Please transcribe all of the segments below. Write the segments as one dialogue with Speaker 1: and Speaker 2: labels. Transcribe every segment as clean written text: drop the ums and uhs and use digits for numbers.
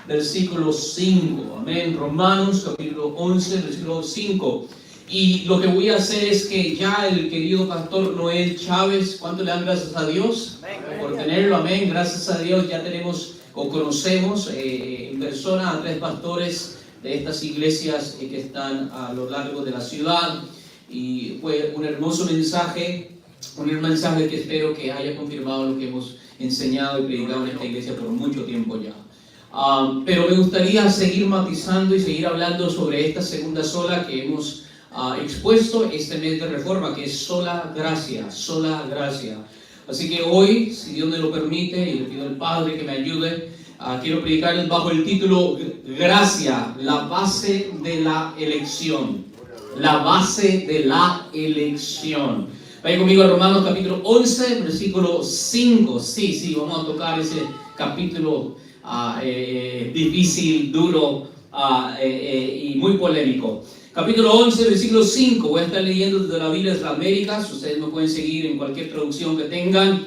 Speaker 1: versículo 5. Amén. Romanos capítulo 11, versículo 5. Y lo que voy a hacer es que ya el querido pastor Noel Chávez, ¿cuánto le dan gracias a Dios? Amén. Por tenerlo? Amén. Gracias a Dios ya tenemos o conocemos en persona a 3 pastores de estas iglesias que están a lo largo de la ciudad. Y fue un hermoso mensaje que espero que haya confirmado lo que hemos enseñado y predicado en esta iglesia por mucho tiempo ya. Pero me gustaría seguir matizando y seguir hablando sobre esta segunda sola que hemos expuesto este mes de Reforma, que es sola gracia, sola gracia. Así que hoy, si Dios me lo permite, y le pido al Padre que me ayude, quiero predicarles bajo el título Gracia, la base de la elección. La base de la elección. Vaya conmigo a Romanos capítulo 11, versículo 5. Sí, vamos a tocar ese capítulo difícil, duro y muy polémico. Capítulo 11, versículo 5. Voy a estar leyendo desde la Biblia de las Américas. Ustedes me pueden seguir en cualquier traducción que tengan.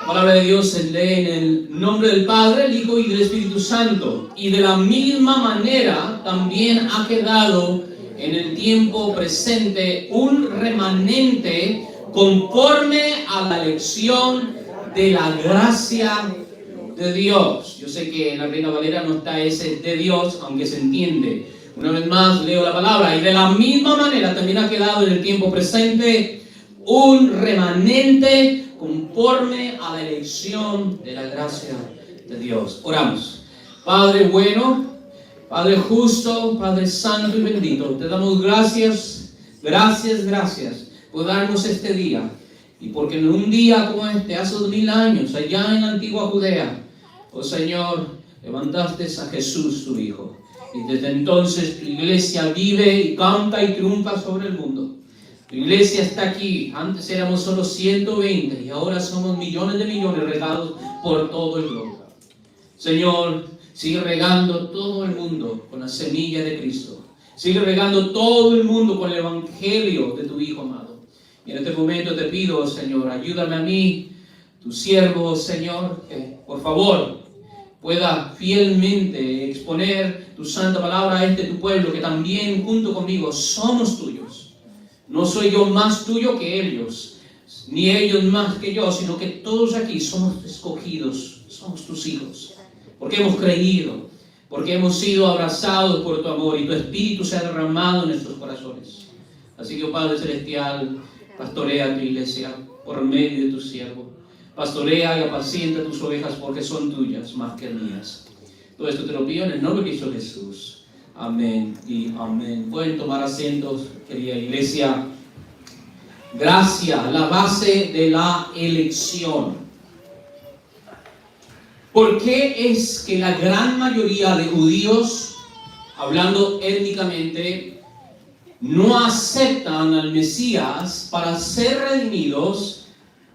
Speaker 1: La palabra de Dios se lee en el nombre del Padre, el Hijo y del Espíritu Santo. Y de la misma manera también ha quedado en el tiempo presente un remanente conforme a la elección de la gracia de Dios. Yo sé que en la Reina Valera no está ese de Dios, aunque se entiende. Una vez más leo la palabra. Y de la misma manera también ha quedado en el tiempo presente un remanente conforme a la elección de la gracia de Dios. Oramos. Padre bueno, Padre justo, Padre santo y bendito, te damos gracias por darnos este día. Y porque en un día como este, hace 2000 años, allá en la antigua Judea, oh Señor, levantaste a Jesús, tu Hijo. Y desde entonces tu iglesia vive y canta y triunfa sobre el mundo. Tu iglesia está aquí. Antes éramos solo 120 y ahora somos millones de millones regados por todo el globo. Señor, sigue regando todo el mundo con la semilla de Cristo. Sigue regando todo el mundo con el evangelio de tu Hijo amado. Y en este momento te pido, Señor, ayúdame a mí, tu siervo, Señor, que por favor pueda fielmente exponer tu santa palabra a tu pueblo, que también junto conmigo somos tuyos. No soy yo más tuyo que ellos, ni ellos más que yo, sino que todos aquí somos escogidos, somos tus hijos. Porque hemos creído, porque hemos sido abrazados por tu amor y tu espíritu se ha derramado en nuestros corazones. Así que, oh Padre Celestial, pastorea tu iglesia por medio de tu siervo. Pastorea y apacienta tus ovejas porque son tuyas más que mías. Todo esto te lo pido en el nombre de Cristo Jesús. Amén y amén. Pueden tomar asientos, querida iglesia. Gracia, la base de la elección. ¿Por qué es que la gran mayoría de judíos, hablando étnicamente, no aceptan al Mesías para ser redimidos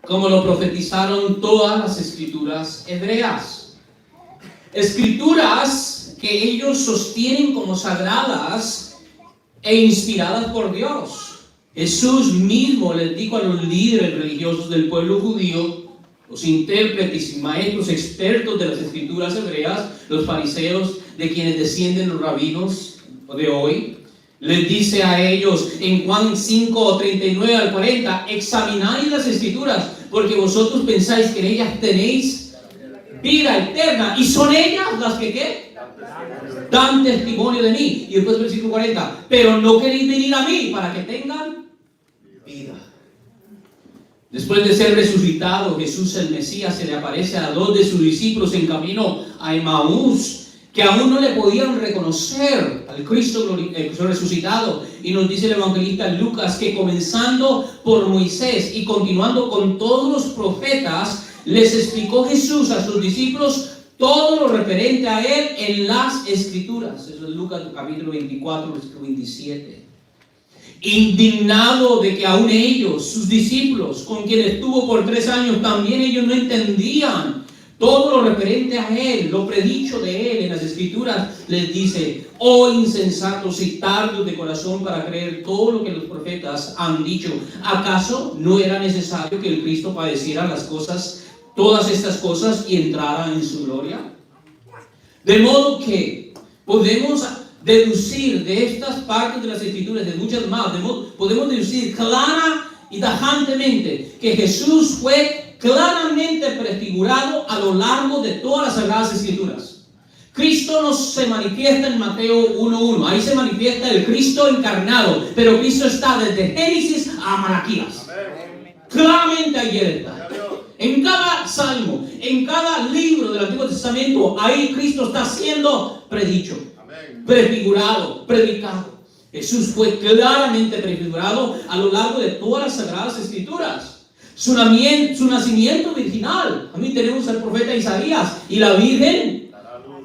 Speaker 1: como lo profetizaron todas las escrituras hebreas? Escrituras que ellos sostienen como sagradas e inspiradas por Dios. Jesús mismo les dijo a los líderes religiosos del pueblo judío, los intérpretes y maestros expertos de las escrituras hebreas, los fariseos, de quienes descienden los rabinos de hoy, les dice a ellos en Juan 5, 39 al 40, examinad las escrituras, porque vosotros pensáis que en ellas tenéis vida eterna, y son ellas las que ¿qué? Dan testimonio de mí. Y después el versículo 40, pero no queréis venir a mí para que tengan vida. Después de ser resucitado, Jesús el Mesías se le aparece a 2 de sus discípulos en camino a Emaús, que aún no le podían reconocer al Cristo resucitado. Y nos dice el evangelista Lucas que comenzando por Moisés y continuando con todos los profetas, les explicó Jesús a sus discípulos todo lo referente a él en las escrituras. Eso es Lucas capítulo 24, versículo 27. Indignado de que aún ellos, sus discípulos, con quienes estuvo por 3 años, también ellos no entendían todo lo referente a él, lo predicho de él en las escrituras, les dice: oh insensatos y tardos de corazón para creer todo lo que los profetas han dicho. ¿Acaso no era necesario que el Cristo padeciera las cosas, todas estas cosas, y entrara en su gloria? De modo que podemos deducir de estas partes de las Escrituras, de muchas más, podemos deducir clara y tajantemente que Jesús fue claramente prefigurado a lo largo de todas las Sagradas Escrituras. Cristo no se manifiesta en Mateo 1:1, ahí se manifiesta el Cristo encarnado, pero Cristo está desde Génesis a Malaquías. Claramente ahí está. En cada salmo, en cada libro del Antiguo Testamento, ahí Cristo está siendo predicho, prefigurado, predicado. Jesús fue claramente prefigurado a lo largo de todas las Sagradas Escrituras. Su nacimiento virginal. A mí tenemos al profeta Isaías, y la Virgen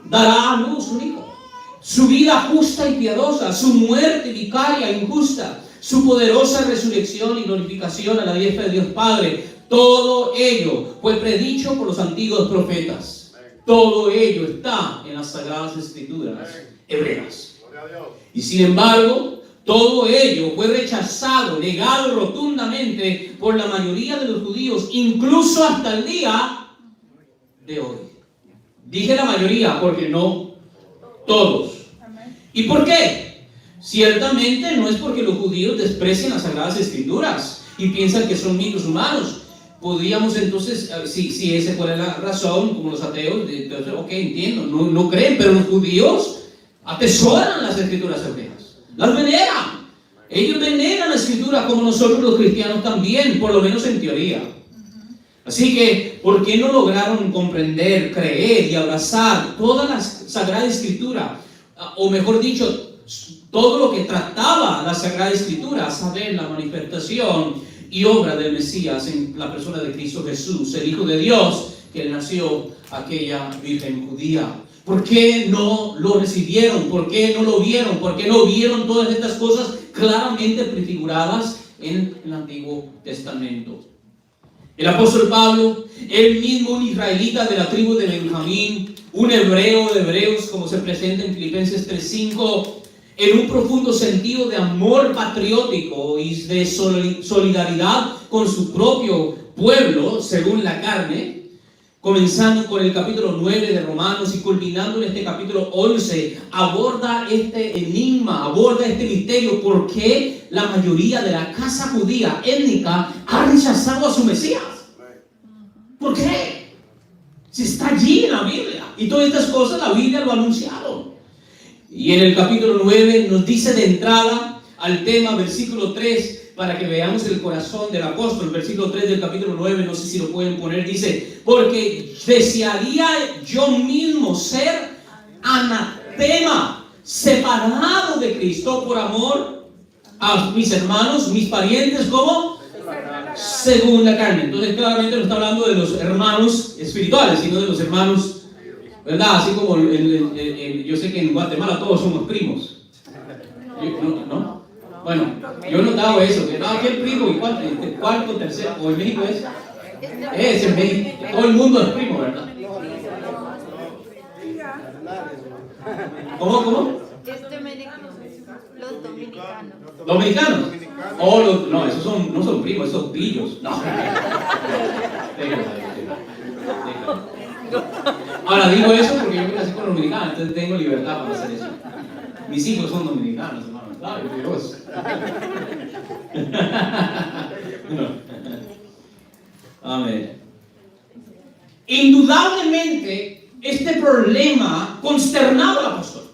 Speaker 1: dará a luz un hijo. Su vida justa y piadosa, su muerte vicaria e injusta, su poderosa resurrección y glorificación a la diestra de Dios Padre, todo ello fue predicho por los antiguos profetas. Todo ello está en las Sagradas Escrituras hebreas. Y sin embargo, todo ello fue rechazado, negado rotundamente por la mayoría de los judíos, incluso hasta el día de hoy. Dije la mayoría porque no todos. ¿Y por qué? Ciertamente no es porque los judíos desprecian las Sagradas Escrituras y piensan que son mitos humanos. Podríamos entonces, si esa fuera la razón, como los ateos, entonces, ok, entiendo, no creen, pero los judíos atesoran las Escrituras hebreas, las veneran. Ellos veneran la Escritura como nosotros los cristianos también, por lo menos en teoría. Así que, ¿por qué no lograron comprender, creer y abrazar toda la Sagrada Escritura? O mejor dicho, todo lo que trataba la Sagrada Escritura, a saber, la manifestación y obra del Mesías en la persona de Cristo Jesús, el Hijo de Dios, que nació aquella virgen judía. ¿Por qué no lo recibieron? ¿Por qué no lo vieron? ¿Por qué no vieron todas estas cosas claramente prefiguradas en el Antiguo Testamento? El apóstol Pablo, él mismo un israelita de la tribu de Benjamín, un hebreo de hebreos, como se presenta en Filipenses 3:5, en un profundo sentido de amor patriótico y de solidaridad con su propio pueblo, según la carne, comenzando con el capítulo 9 de Romanos y culminando en este capítulo 11, aborda este enigma, aborda este misterio: ¿por qué la mayoría de la casa judía étnica ha rechazado a su Mesías? ¿Por qué? Si está allí en la Biblia, y todas estas cosas la Biblia lo ha anunciado. Y en el capítulo 9 nos dice de entrada al tema, versículo 3, para que veamos el corazón del apóstol. Versículo 3 del capítulo 9, no sé si lo pueden poner, dice: porque desearía yo mismo ser anatema, separado de Cristo por amor a mis hermanos, mis parientes, ¿cómo? Según la carne. Entonces claramente no está hablando de los hermanos espirituales, sino de los hermanos, ¿verdad? Así como yo sé que en Guatemala todos somos primos. ¿No? Bueno, yo he notado eso, que no, aquel primo, y cuarto, tercero, o en México es en México, todo el mundo es primo, ¿verdad? ¿Cómo?
Speaker 2: Los dominicanos.
Speaker 1: ¿Dominicanos? No, esos no son primos, esos pillos. No. Ahora digo eso porque yo me casé con dominicanos, entonces tengo libertad para hacer eso. Mis hijos son dominicanos, hermano. Claro, Dios. Amén. Indudablemente, este problema consternaba al apóstol.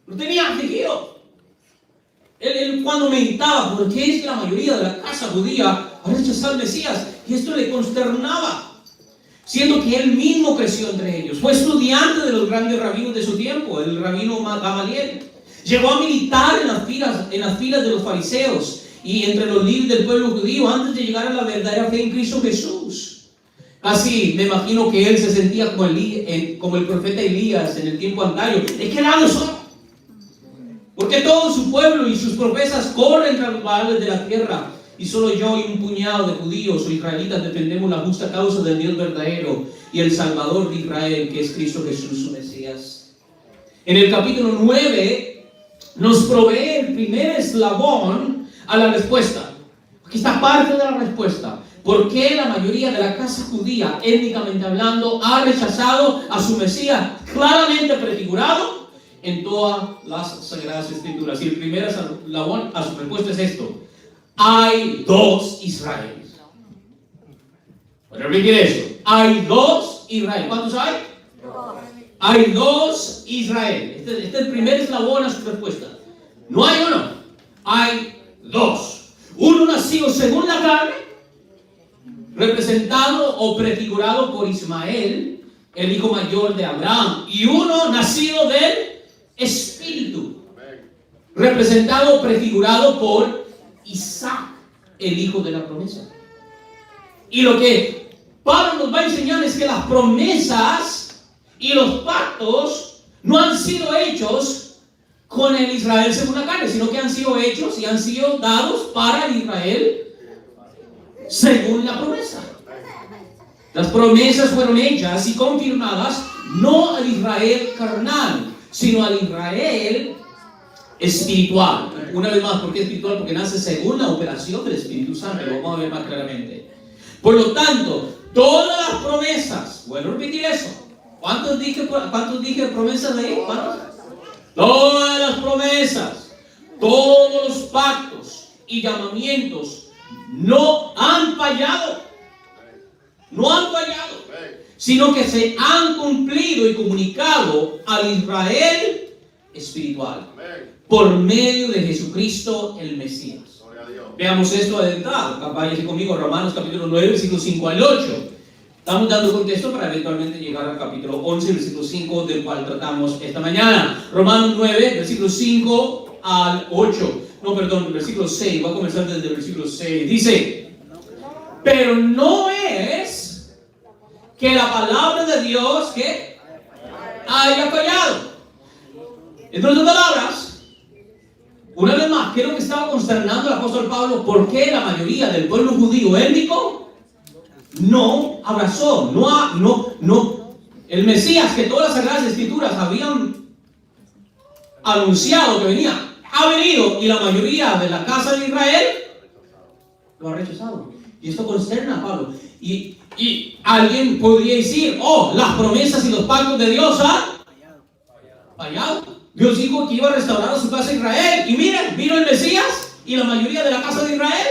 Speaker 1: Lo tenía afligido. Él cuando meditaba, ¿por qué es que la mayoría de la casa judía ha rechazado al Mesías? Y esto le consternaba, siendo que él mismo creció entre ellos. Fue estudiante de los grandes rabinos de su tiempo, el rabino Gamaliel. Llegó a militar en las filas de los fariseos y entre los líderes del pueblo judío antes de llegar a la verdadera fe en Cristo Jesús. Así me imagino que él se sentía como el profeta Elías en el tiempo antaño. ¿De qué lado soy? Porque todo su pueblo y sus profetas corren tras los valles de la tierra, y solo yo y un puñado de judíos o israelitas defendemos la justa causa del Dios verdadero y el Salvador de Israel, que es Cristo Jesús, su Mesías. En el capítulo 9 nos provee el primer eslabón a la respuesta. Aquí está parte de la respuesta. ¿Por qué la mayoría de la casa judía, étnicamente hablando, ha rechazado a su Mesías claramente prefigurado en todas las Sagradas Escrituras? Y el primer eslabón a su respuesta es esto: hay dos Israeles. Voy a repetir eso. Hay dos Israel. ¿Cuántos hay? Hay dos Israel. Este es el primer eslabón a su respuesta. No hay uno, hay dos. Uno nacido según la carne, representado o prefigurado por Ismael, el hijo mayor de Abraham, y uno nacido del Espíritu, representado o prefigurado por Isaac, el hijo de la promesa. Y lo que Pablo nos va a enseñar es que las promesas y los pactos no han sido hechos con el Israel según la carne, sino que han sido hechos y han sido dados para el Israel según la promesa. Las promesas fueron hechas y confirmadas no al Israel carnal, sino al Israel espiritual. Una vez más, ¿por qué espiritual? Porque nace según la operación del Espíritu Santo. Lo vamos a ver más claramente. Por lo tanto, todas las promesas, vuelvo a repetir eso. ¿Cuántos dije promesas de ahí? ¿Cuántos? Todas las promesas, todos los pactos y llamamientos no han fallado. No han fallado, sino que se han cumplido y comunicado al Israel espiritual por medio de Jesucristo el Mesías. Veamos esto adentrado. Váyase conmigo, Romanos capítulo 9, versículos 5 al 8. Estamos dando contexto para eventualmente llegar al capítulo 11, versículo 5, del cual tratamos esta mañana. Romanos 9, versículos 5 al 8. No, perdón, versículo 6. Voy a comenzar desde el versículo 6. Dice: pero no es que la palabra de Dios que haya fallado. En otras palabras, una vez más, ¿qué es lo que estaba consternando el apóstol Pablo? ¿Por qué la mayoría del pueblo judío étnico no abrazó, el Mesías que todas las Sagradas Escrituras habían anunciado que venía, ha venido, y la mayoría de la casa de Israel lo ha rechazado? Y esto consterna a Pablo. Y alguien podría decir: oh, las promesas y los pactos de Dios han fallado. Dios dijo que iba a restaurar a su casa de Israel, y miren, vino el Mesías y la mayoría de la casa de Israel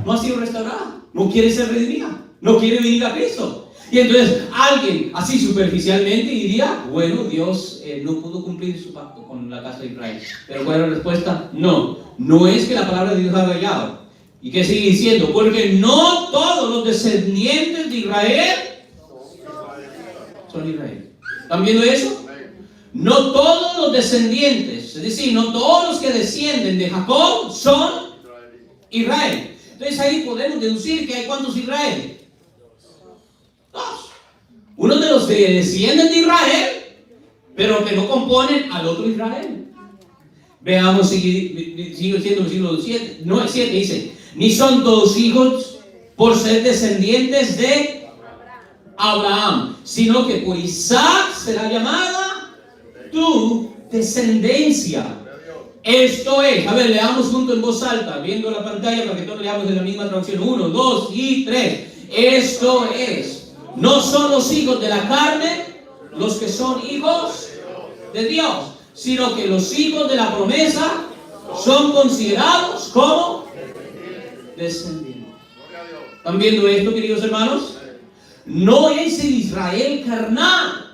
Speaker 1: no ha sido restaurada, no quiere ser redimida, no quiere venir a Cristo. Y entonces alguien así superficialmente diría: bueno, Dios no pudo cumplir su pacto con la casa de Israel. Pero ¿cuál es la respuesta? No es que la palabra de Dios ha fallado. ¿Y qué sigue diciendo? Porque no todos los descendientes de Israel son Israel. ¿Están viendo eso? No todos los descendientes, es decir, no todos los que descienden de Jacob son Israel. Entonces ahí podemos deducir que hay ¿cuántos Israel? Dos. Uno de los que descienden de Israel, pero que no componen al otro Israel. Veamos, sigue siendo el versículo 7. No, el 7 dice: ni son todos hijos por ser descendientes de Abraham, sino que por Isaac será llamada tu descendencia. Esto es, a ver, leamos juntos en voz alta, viendo la pantalla para que todos leamos de la misma traducción. 1, 2 y 3. Esto es, no son los hijos de la carne los que son hijos de Dios, sino que los hijos de la promesa son considerados como descendientes. ¿Están viendo esto, queridos hermanos? No es el Israel carnal.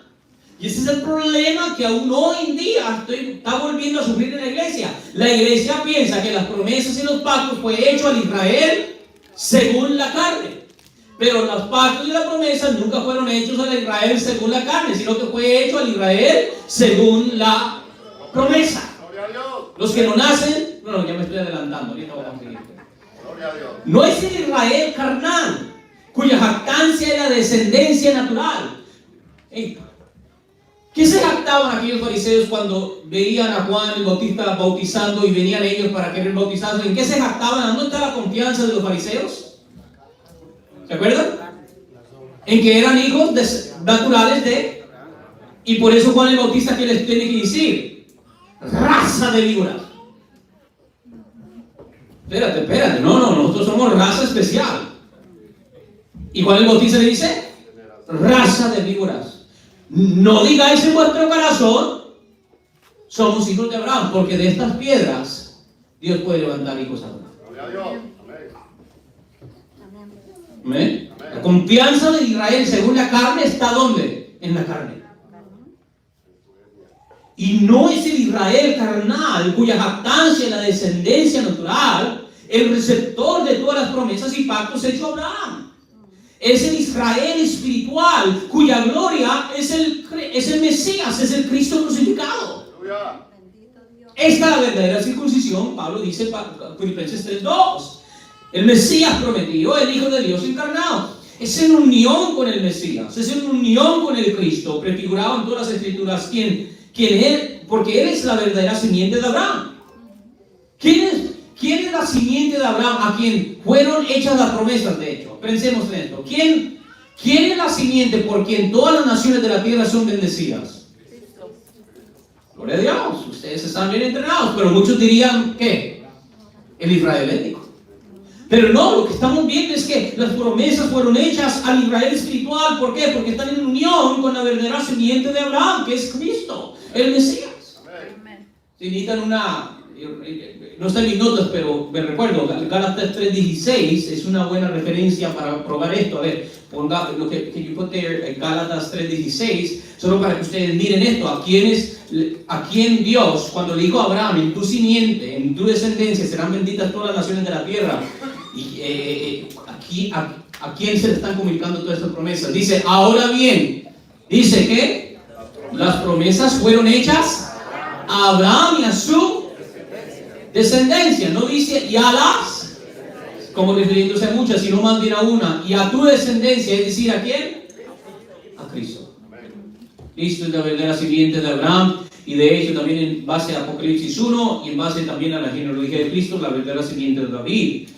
Speaker 1: Y ese es el problema que aún hoy en día está volviendo a sufrir en la iglesia. La iglesia piensa que las promesas y los pactos fue hecho al Israel según la carne. Pero los pactos y las promesas nunca fueron hechos al Israel según la carne, sino que fue hecho al Israel según la promesa. Los que no nacen, bueno, ya me estoy adelantando, ahorita vamos a seguir. No es el Israel carnal, cuya jactancia es la descendencia natural. ¿Qué se jactaban aquellos fariseos cuando veían a Juan el Bautista bautizando y venían ellos para querer bautizarse? ¿En qué se jactaban? ¿Dónde está la confianza de los fariseos? ¿Se acuerdan? En que eran hijos naturales de... Y por eso Juan el Bautista, ¿qué les tiene que decir? Raza de víboras. espérate. No, nosotros somos raza especial. ¿Y Juan el Bautista le dice? Raza de víboras. No digáis en vuestro corazón, somos hijos de Abraham, porque de estas piedras Dios puede levantar hijos a Abraham. Amén. La confianza de Israel según la carne está ¿dónde? En la carne. Y no es el Israel carnal cuya jactancia es la descendencia natural, el receptor de todas las promesas y pactos hecho a Abraham. Es el Israel espiritual cuya gloria es el Mesías, es el Cristo crucificado. Esta es la verdadera circuncisión, Pablo dice en Filipenses 3:2. El Mesías prometido, el Hijo de Dios encarnado. Es en unión con el Mesías, es en unión con el Cristo, prefigurado en todas las Escrituras, porque Él es la verdadera simiente de Abraham. ¿Quién es la simiente de Abraham a quien fueron hechas las promesas, de hecho? Pensemos en esto. ¿Quién es la simiente por quien todas las naciones de la tierra son bendecidas? Gloria a Dios, ustedes están bien entrenados, pero muchos dirían, ¿qué? El Israel étnico. Pero no, lo que estamos viendo es que las promesas fueron hechas al Israel espiritual. ¿Por qué? Porque están en unión con la verdadera simiente de Abraham, que es Cristo, el Mesías. Si necesitan no está en mis notas, pero me recuerdo, Gálatas 3:16 es una buena referencia para probar esto. A ver, ponga lo que yo puse, Gálatas 3:16, solo para que ustedes miren esto. ¿A quién Dios, cuando le dijo a Abraham, en tu simiente, en tu descendencia serán benditas todas las naciones de la tierra? Y ¿a quién se le están comunicando todas estas promesas? Dice, ahora bien, dice que las promesas fueron hechas a Abraham y a su descendencia. No dice y a las, como refiriéndose a muchas, sino más bien a una, y a tu descendencia, es decir, ¿a quién? A Cristo. Cristo es la verdadera simiente de Abraham, y de hecho también en base a Apocalipsis 1 y en base también a la genealogía de Cristo, la verdadera simiente de David.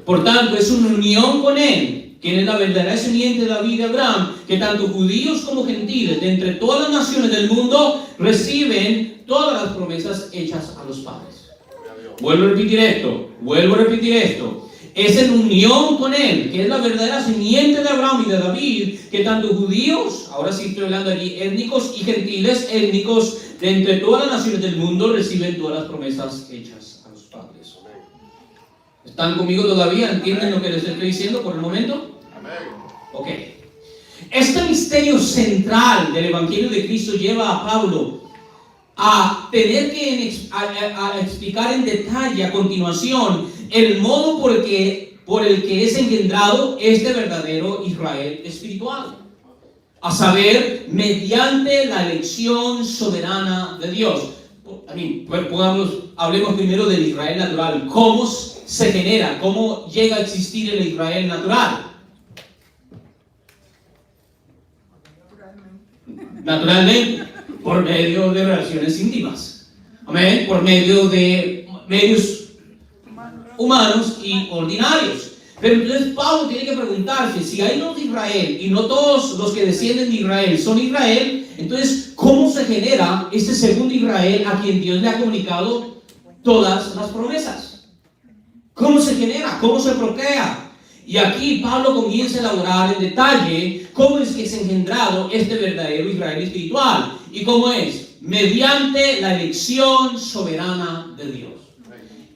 Speaker 1: Por tanto, es una unión con Él, quien es la verdadera simiente de David y de Abraham, que tanto judíos como gentiles, de entre todas las naciones del mundo, reciben todas las promesas hechas a los padres. Vuelvo a repetir esto. Es en unión con Él, que es la verdadera simiente de Abraham y de David, que tanto judíos, ahora sí estoy hablando aquí, étnicos y gentiles étnicos, de entre todas las naciones del mundo, reciben todas las promesas hechas a los padres. ¿Están conmigo todavía? ¿Entienden lo que les estoy diciendo por el momento? Ok. Este misterio central del Evangelio de Cristo lleva a Pablo a tener que explicar en detalle a continuación el modo por el que es engendrado este verdadero Israel espiritual, a saber, mediante la elección soberana de Dios. Hablemos primero del Israel natural. ¿Cómo se genera? ¿Cómo llega a existir el Israel natural? Naturalmente, por medio de relaciones íntimas. Amén. Por medio de medios humanos y ordinarios. Pero entonces Pablo tiene que preguntarse, si hay dos de Israel y no todos los que descienden de Israel son Israel, entonces ¿cómo se genera este segundo Israel a quien Dios le ha comunicado todas las promesas? ¿Cómo se genera? ¿Cómo se procrea? Y aquí Pablo comienza a elaborar en detalle cómo es que es engendrado este verdadero Israel espiritual. ¿Y cómo es? Mediante la elección soberana de Dios.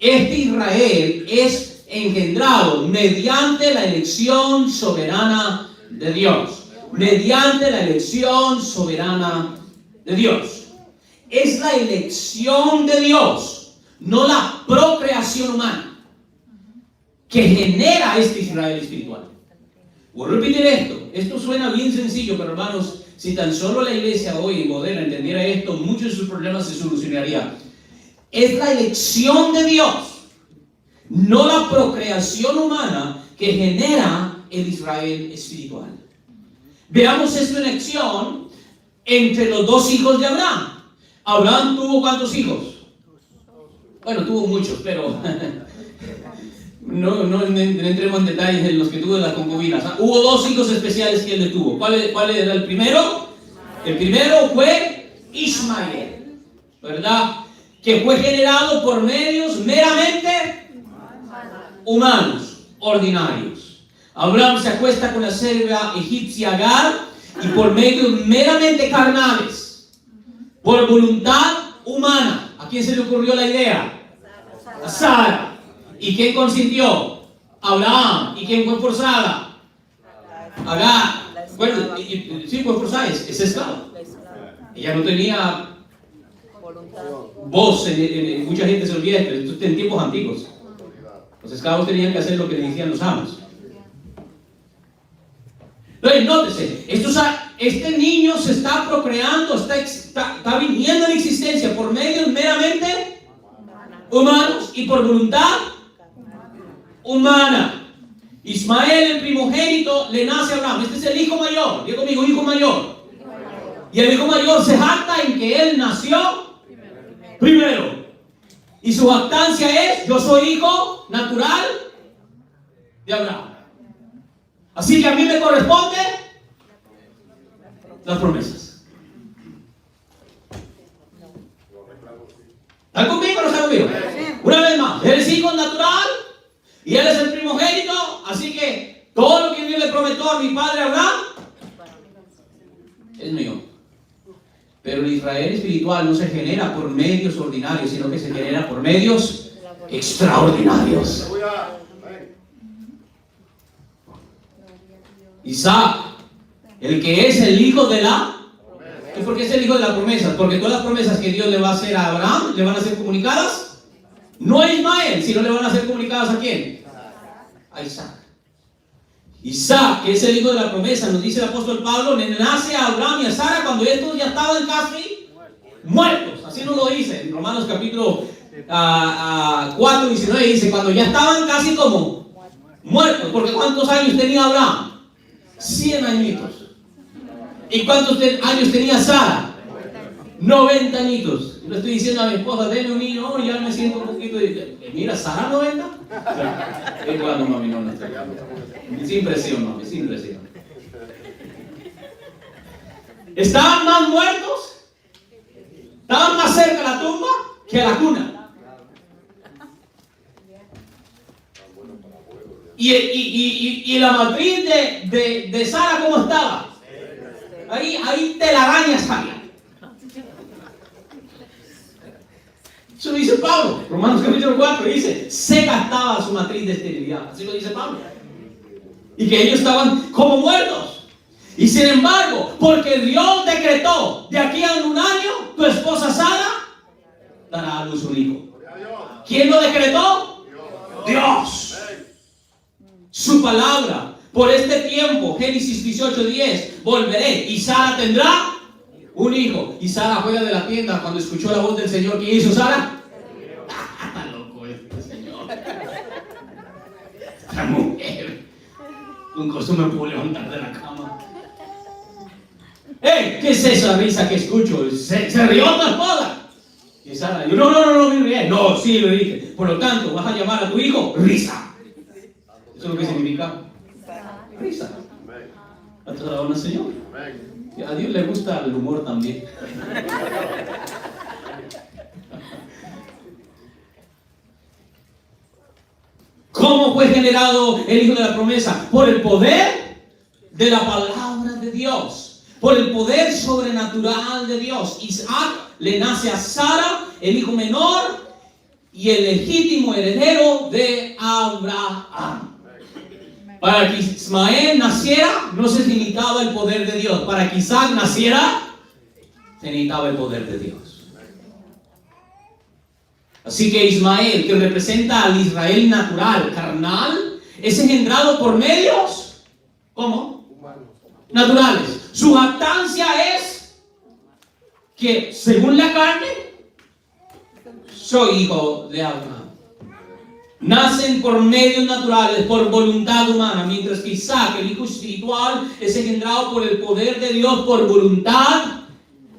Speaker 1: Este Israel es engendrado mediante la elección soberana de Dios. Mediante la elección soberana de Dios. Es la elección de Dios, no la procreación humana, que genera este Israel espiritual. Voy a repetir esto. Esto suena bien sencillo, pero hermanos, si tan solo la iglesia hoy moderna entendiera esto, muchos de sus problemas se solucionarían. Es la elección de Dios, no la procreación humana, que genera el Israel espiritual. Veamos esto en acción entre los dos hijos de Abraham. Abraham tuvo ¿cuántos hijos? Bueno, tuvo muchos, pero no entremos en detalles en los que tuvo las concubinas. Hubo dos hijos especiales que él tuvo. ¿Cuál era el primero? El primero fue Ismael, ¿verdad? Que fue generado por medios meramente humanos, ordinarios. Abraham se acuesta con la sierva egipcia Agar y por medios meramente carnales, por voluntad humana. ¿A quién se le ocurrió la idea? A Sara. ¿Y quién consintió? Abraham. ¿Y quién fue forzada? Agar. Bueno, sí, fue forzada, es esclava. Ella no tenía voz, mucha gente se olvida, pero esto es en tiempos antiguos. Los esclavos tenían que hacer lo que le decían los amos. Entonces, nótese, este niño se está procreando, está viniendo a la existencia por medios meramente humanos y por voluntad humana. Ismael, el primogénito, le nace a Abraham. Este es el hijo mayor. Diga conmigo, hijo mayor. Y el hijo mayor se jacta en que él nació primero. Y su jactancia es: yo soy hijo natural de Abraham. Así que a mí me corresponde las promesas. ¿Están conmigo o no están conmigo? Una vez más, él es hijo natural y él es el primogénito. Así que todo lo que Dios le prometió a mi padre Abraham es mío. Pero el Israel espiritual no se genera por medios ordinarios, sino que se genera por medios extraordinarios. Isaac, el que es el hijo de la... ¿Por qué es el hijo de las promesas? Porque todas las promesas que Dios le va a hacer a Abraham le van a ser comunicadas no a Ismael, sino le van a ser comunicadas ¿a quién? A Isaac. Isaac, que es el hijo de la promesa, nos dice el apóstol Pablo, le nace a Abraham y a Sara cuando estos ya estaban casi muertos. Así nos lo dice en Romanos capítulo 4, 19, dice, cuando ya estaban casi como muertos. Porque ¿cuántos años tenía Abraham? 100 añitos. ¿Y cuántos años tenía Sara? 90 añitos. Le estoy diciendo a mi esposa, denme un niño, oh, ya me siento un poquito. Mira, Sara 90. Es cuando mami no está. Sin presión, mami, sin presión. Estaban más muertos, estaban más cerca de la tumba que a la cuna. Y la matriz de Sara, ¿cómo estaba? Ahí telarañas salían. Eso lo dice Pablo, Romanos capítulo 4, dice, seca estaba su matriz de esterilidad. Así lo dice Pablo. Y que ellos estaban como muertos. Y sin embargo, porque Dios decretó, de aquí a un año, tu esposa Sara dará a luz un hijo. ¿Quién lo decretó? Dios. Su palabra. Por este tiempo, Génesis 18:10, volveré y Sara tendrá un hijo. Y Sara fuera de la tienda cuando escuchó la voz del Señor. ¿Qué hizo Sara? ¡Ah, loco este Señor! Esta mujer. Un costo me puedo levantar de la cama. ¿Qué es esa risa que escucho? ¿Se rió tu esposa? Y Sara dijo, no me ríe. No, sí lo dije. Por lo tanto, vas a llamar a tu hijo risa. Eso es lo que significa risa. ¿Ha tratado una señora? A Dios le gusta el humor también. ¿Cómo fue generado el hijo de la promesa? Por el poder de la palabra de Dios, por el poder sobrenatural de Dios. Isaac le nace a Sara, el hijo menor y el legítimo heredero de Abraham. Para que Ismael naciera, no se necesitaba el poder de Dios. Para que Isaac naciera, se necesitaba el poder de Dios. Así que Ismael, que representa al Israel natural, carnal, es engendrado por medios, ¿cómo? Naturales. Su jactancia es que, según la carne, soy hijo de Abraham. Nacen por medios naturales, por voluntad humana, mientras que Isaac, el hijo espiritual, es engendrado por el poder de Dios, por voluntad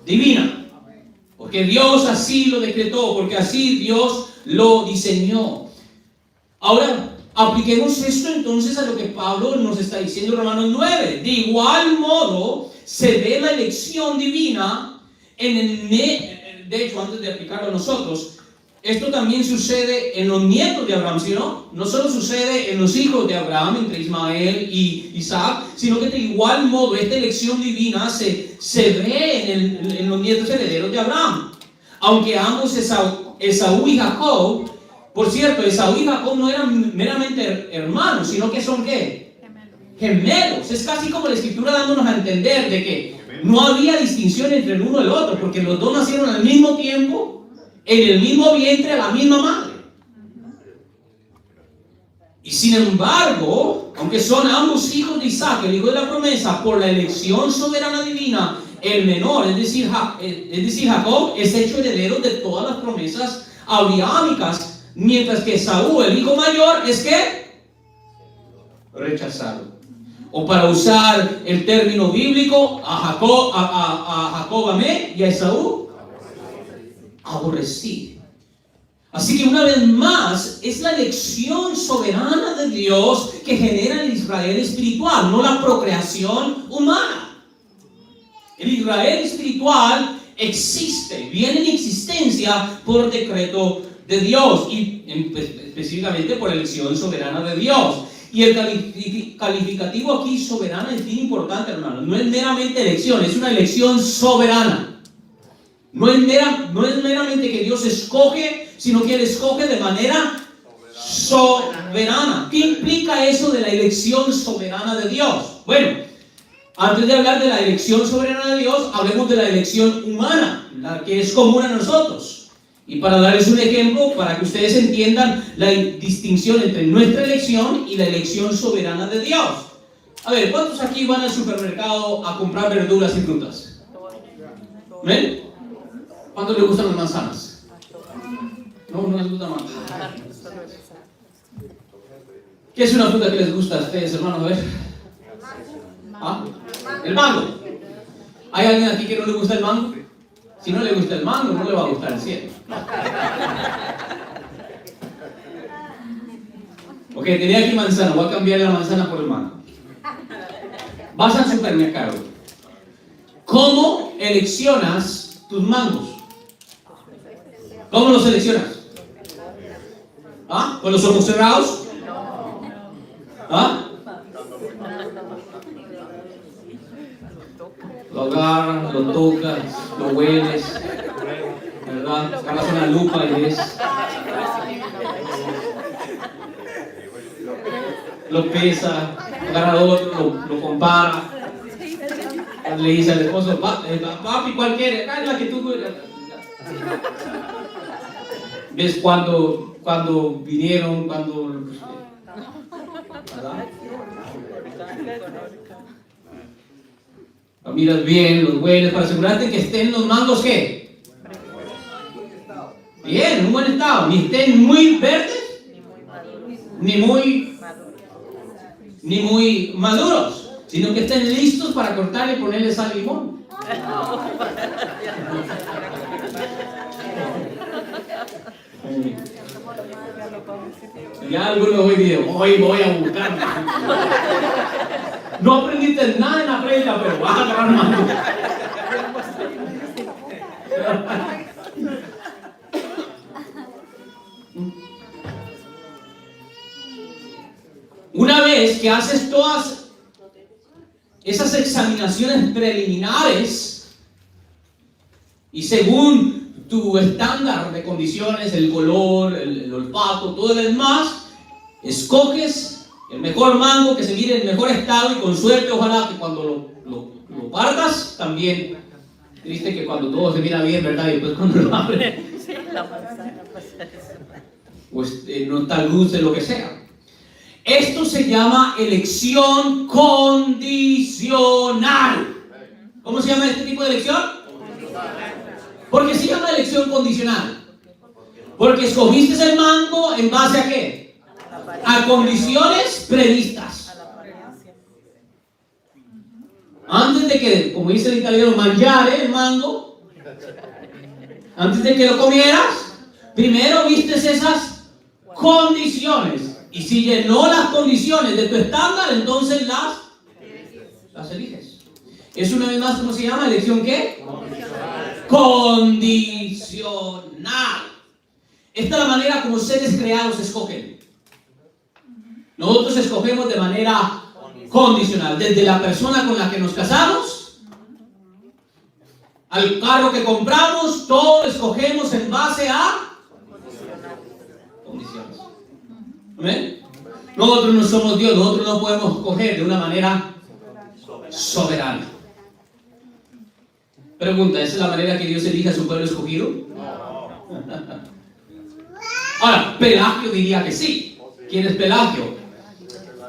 Speaker 1: divina. Porque Dios así lo decretó, porque así Dios lo diseñó. Ahora, apliquemos esto entonces a lo que Pablo nos está diciendo en Romanos 9. De igual modo, se ve la elección divina de hecho, antes de aplicarlo a nosotros, esto también sucede en los nietos de Abraham, ¿sí no? No solo sucede en los hijos de Abraham, entre Ismael y Isaac, sino que de igual modo esta elección divina se ve en los nietos herederos de Abraham. Aunque ambos, Esaú y Jacob, por cierto, Esaú y Jacob no eran meramente hermanos, sino que son ¿qué? Gemelos. Es casi como la escritura dándonos a entender de que no había distinción entre el uno y el otro, porque los dos nacieron al mismo tiempo, en el mismo vientre, a la misma madre. Y sin embargo, aunque son ambos hijos de Isaac, el hijo de la promesa, por la elección soberana divina, el menor, es decir, Jacob, es hecho heredero de todas las promesas abrahámicas, mientras que Esaú, el hijo mayor, es ¿qué? Rechazado. O para usar el término bíblico, a Jacob amé y a Esaú aborrecí. Así que una vez más, es la elección soberana de Dios que genera el Israel espiritual, no la procreación humana. El Israel espiritual existe, viene en existencia por decreto de Dios y específicamente por elección soberana de Dios. Y el calificativo aquí, soberana, es bien importante, hermano. No es meramente elección, es una elección soberana. No es meramente que Dios escoge, sino que Él escoge de manera soberana. ¿Qué implica eso de la elección soberana de Dios? Bueno, antes de hablar de la elección soberana de Dios, hablemos de la elección humana, la que es común a nosotros. Y para darles un ejemplo, para que ustedes entiendan la distinción entre nuestra elección y la elección soberana de Dios. A ver, ¿cuántos aquí van al supermercado a comprar verduras y frutas? ¿Ven? ¿Cuántos les gustan las manzanas? No les gusta manzanas. ¿Qué es una fruta que les gusta a ustedes, hermanos? A ver. ¿Ah? El mango. ¿Hay alguien aquí que no le gusta el mango? Si no le gusta el mango, no le va a gustar el cielo. Ok, tenía aquí manzana, voy a cambiar la manzana por el mango. Vas al supermercado. ¿Cómo eleccionas tus mangos? ¿Cómo los seleccionas? ¿Ah? ¿Con los ojos cerrados? ¿Ah? Lo agarras, lo tocas, lo hueles, ¿verdad? Agarras una lupa y ves. Lo pesa, agarra otro, lo compara. Le dice al esposo, papi, ¿cuál quieres? Ah, la que tú. ¿Ves cuando vinieron, cuando. ¿Verdad? Lo miras bien, los hueles para asegurarte que estén los mangos ¿qué? Bien, en un buen estado. Ni estén muy verdes, ni muy maduros, sino que estén listos para cortar y ponerle sal y limón. Ya algunos hoy voy a buscar. No aprendiste nada en la predica, pero vas a agarrar mango. Una vez que haces todas esas examinaciones preliminares y según tu estándar de condiciones, el color, el olfato, todo lo demás, escoges el mejor mango que se mire en el mejor estado y con suerte ojalá que cuando lo partas también. Triste que cuando todo se mira bien, ¿verdad? Y después cuando lo abres pues no está luz de lo que sea. Esto se llama elección condicional. ¿Cómo se llama este tipo de elección? ¿Por qué se llama elección condicional? Porque escogiste el mango en base a ¿qué? A condiciones previstas. Antes de que, como dice el italiano, mangiare el mango, antes de que lo comieras, primero vistes esas condiciones. Y si llenó las condiciones de tu estándar, entonces las eliges. Es una vez más, ¿cómo se llama? ¿Elección qué? Condicional. Esta es la manera como seres creados escogen. Nosotros escogemos de manera condicional, desde la persona con la que nos casamos, al carro que compramos, todo escogemos en base a condiciones. ¿Amén? Nosotros no somos Dios, nosotros no podemos escoger de una manera soberana. Pregunta, ¿esa es la manera que Dios elige a su pueblo escogido? Ahora, Pelagio diría que sí. ¿Quién es Pelagio?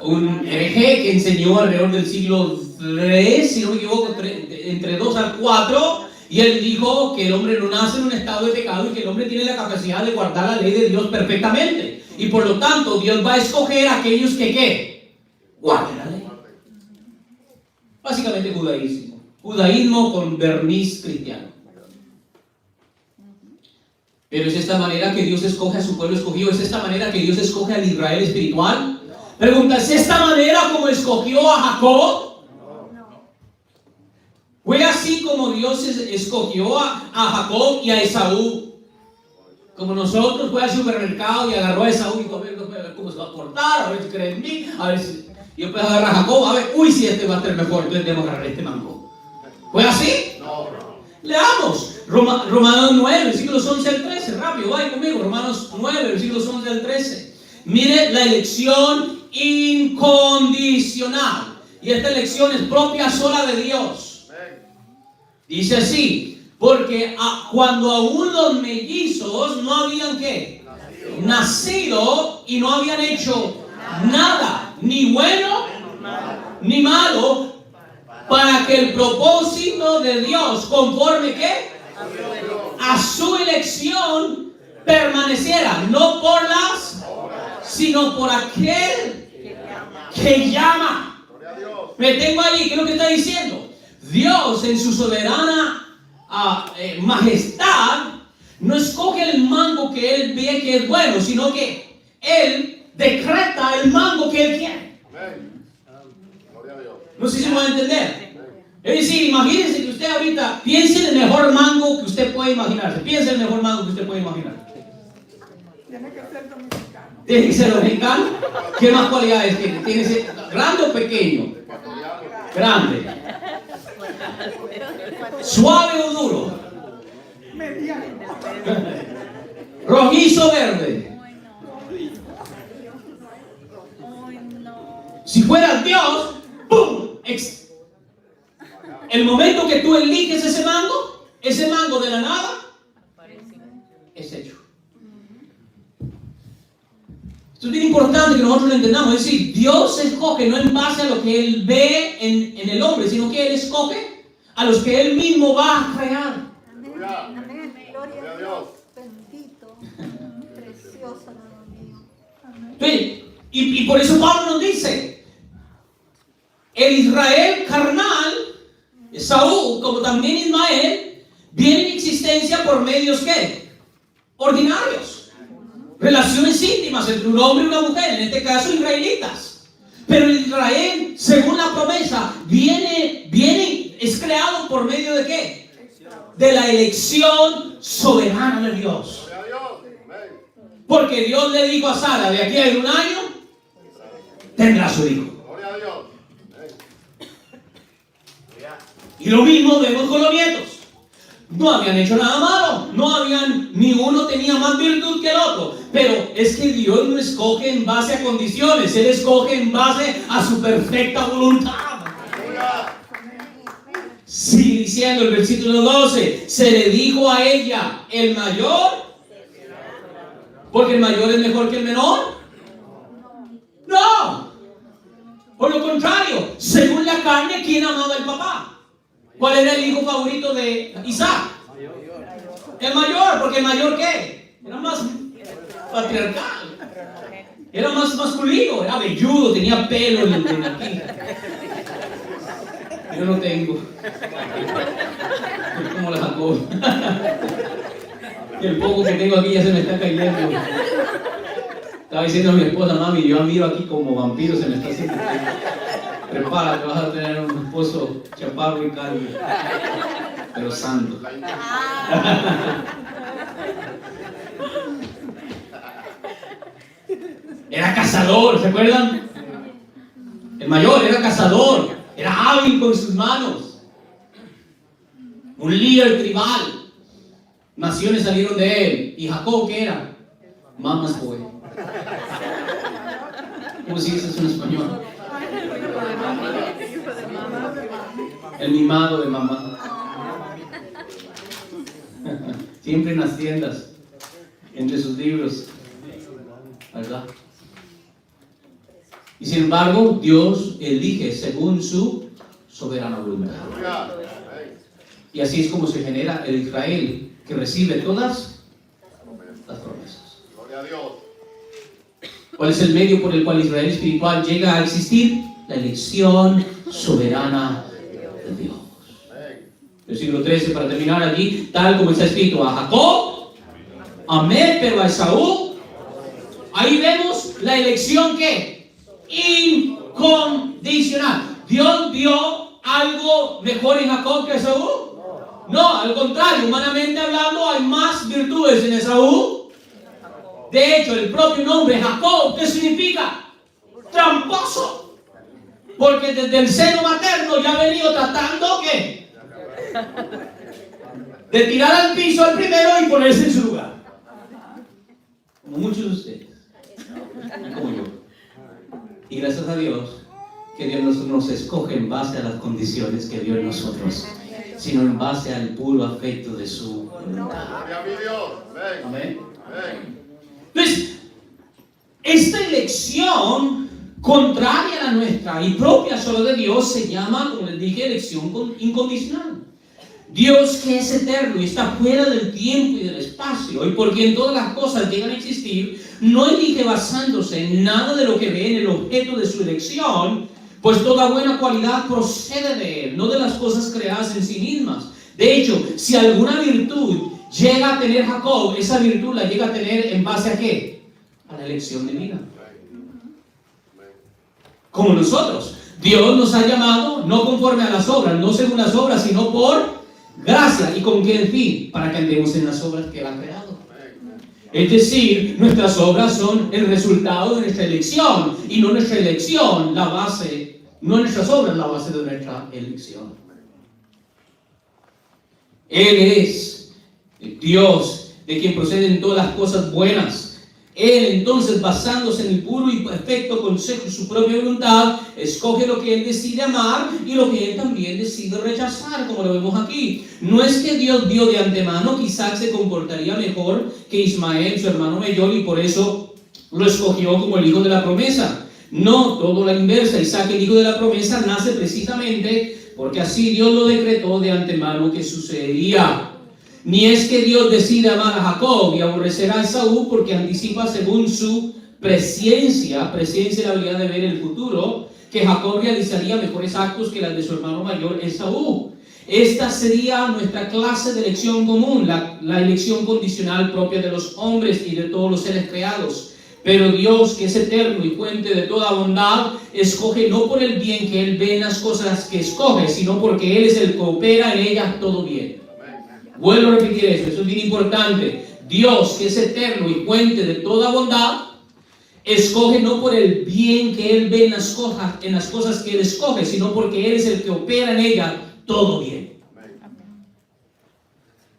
Speaker 1: Un hereje que enseñó alrededor del siglo III, si no me equivoco, entre 2 al 4, y él dijo que el hombre no nace en un estado de pecado y que el hombre tiene la capacidad de guardar la ley de Dios perfectamente. Y por lo tanto, Dios va a escoger a aquellos que ¿qué? Guarden la ley. Básicamente judaísmo. Judaísmo con verniz cristiano. Pero es esta manera que Dios escoge a su pueblo escogido. Es esta manera que Dios escoge al Israel espiritual. Pregunta, ¿es esta manera como escogió a Jacob? ¿Fue así como Dios escogió a Jacob y a Esaú? Como nosotros, fue al supermercado y agarró a Esaú y dijo, a ver cómo se va a portar, a ver si cree en mí, a ver si... Y después agarra a Jacob, a ver, uy, si este va a estar mejor, entonces debemos agarrar este mango. ¿Fue así? No. Leamos. Romanos 9, versículos 11 al 13. Rápido, vaya conmigo. Romanos 9, versículos 11 al 13. Mire la elección incondicional. Y esta elección es propia sola de Dios. Dice así: porque cuando aún los mellizos no habían ¿qué? Nacido y no habían hecho nada, ni bueno ni malo, para que el propósito de Dios, conforme ¿qué? A su elección permaneciera, no por las, sino por aquel que llama. Me tengo allí, ¿qué es lo que está diciendo? Dios en su soberana majestad no escoge el mango que Él ve que es bueno, sino que Él decreta el mango que Él quiere. No sé si me va a entender. Es decir, imagínense que usted ahorita piense en el mejor mango que usted puede imaginarse. Piense en el mejor mango que usted puede imaginar.
Speaker 2: Tiene que ser dominicano.
Speaker 1: ¿Tiene que ser dominicano? ¿Qué más cualidades tiene? ¿Tiene que ser grande o pequeño? Grande. ¿Suave o duro?
Speaker 2: Mediano.
Speaker 1: ¿Rojizo o verde? Si fuera Dios, ¡pum! El momento que tú eliges ese mango de la nada es hecho. Esto es bien importante que nosotros lo entendamos. Es decir, Dios escoge no en base a lo que Él ve en el hombre, sino que Él escoge a los que Él mismo va a crear.
Speaker 2: Amén. Amén. Gloria a Dios. Bendito. Precioso, hermano mío. Amén.
Speaker 1: Y por eso Pablo nos dice, el Israel carnal, Saúl, como también Ismael, viene en existencia por medios ¿qué? Ordinarios. Relaciones íntimas entre un hombre y una mujer, en este caso israelitas. Pero el Israel, según la promesa, es creado por medio de ¿qué? De la elección soberana de Dios. Porque Dios le dijo a Sara, de aquí a un año tendrá su hijo. Y lo mismo vemos con los nietos. No habían hecho nada malo, ni uno tenía más virtud que el otro. Pero es que Dios no escoge en base a condiciones, Él escoge en base a su perfecta voluntad. Sigue diciendo el versículo 12, se le dijo a ella, el mayor, porque el mayor es mejor que el menor. No, por lo contrario, según la carne, ¿quién amaba al papá? ¿Cuál era el hijo favorito de Isaac? El mayor, porque el mayor ¿qué? Era más patriarcal, era más masculino, era velludo, tenía pelo en aquí. Yo no tengo. Es como la Jacob. El poco que tengo aquí ya se me está cayendo. Estaba diciendo a mi esposa, mami, yo miro aquí como vampiro, se me está haciendo. Prepárate, vas a tener un esposo chaparro y calvo, pero santo. Era cazador, ¿se acuerdan? El mayor era cazador, era hábil con sus manos. Un líder tribal. Naciones salieron de él. ¿Y Jacob qué era? Mama's boy. ¿Cómo se dice eso en español? El mimado de mamá. Siempre en las tiendas, entre sus libros, ¿verdad? Y sin embargo, Dios elige según su soberana voluntad. Y así es como se genera el Israel que recibe todas las promesas.
Speaker 3: Gloria a Dios.
Speaker 1: ¿Cuál es el medio por el cual Israel espiritual llega a existir? La elección soberana de Dios. Versículo 13, para terminar allí, tal como está escrito: a Jacob amé, pero a Esaú. Ahí vemos la elección que incondicional. ¿Dios vio algo mejor en Jacob que Esaú? No, al contrario, humanamente hablando, hay más virtudes en Esaú. De hecho, el propio nombre Jacob, ¿qué significa? Tramposo. Porque desde el seno materno ya ha venido tratando ¿qué? De tirar al piso al primero y ponerse en su lugar. Como muchos de ustedes. Y como yo. Y gracias a Dios que Dios nos escoge en base a las condiciones que dio en nosotros, sino en base al puro afecto de su voluntad. Amén. Entonces, esta elección contraria a la nuestra y propia solo de Dios se llama, como les dije, elección incondicional. Dios, que es eterno y está fuera del tiempo y del espacio, y por quien todas las cosas llegan a existir, no elige basándose en nada de lo que ve en el objeto de su elección, pues toda buena cualidad procede de él, no de las cosas creadas en sí mismas. De hecho, si alguna virtud llega a tener Jacob, esa virtud la llega a tener en base a ¿qué? A la elección divina. Como nosotros, Dios nos ha llamado no conforme a las obras, no según las obras, sino por gracia. ¿Y con qué fin? Para que andemos en las obras que Él ha creado. Es decir, nuestras obras son el resultado de nuestra elección, y no nuestra elección la base, no nuestras obras la base de nuestra elección. Él es el Dios de quien proceden todas las cosas buenas. Él, entonces, basándose en el puro y perfecto consejo de su propia voluntad, escoge lo que Él decide amar y lo que Él también decide rechazar, como lo vemos aquí. No es que Dios vio de antemano que Isaac se comportaría mejor que Ismael, su hermano mayor, y por eso lo escogió como el hijo de la promesa. No, todo la inversa. Isaac, el hijo de la promesa, nace precisamente porque así Dios lo decretó de antemano que sucedería. Ni es que Dios decida amar a Jacob y aborrecer a Esaú porque anticipa según su presciencia la habilidad de ver el futuro, que Jacob realizaría mejores actos que las de su hermano mayor Esaú. Esta sería nuestra clase de elección común, la elección condicional propia de los hombres y de todos los seres creados. Pero Dios, que es eterno y fuente de toda bondad, escoge no por el bien que Él ve en las cosas que escoge, sino porque Él es el que opera en ellas todo bien. Vuelvo a repetir esto, eso es bien importante. Dios, que es eterno y fuente de toda bondad, escoge no por el bien que Él ve en las cosas que Él escoge, sino porque Él es el que opera en ellas todo bien.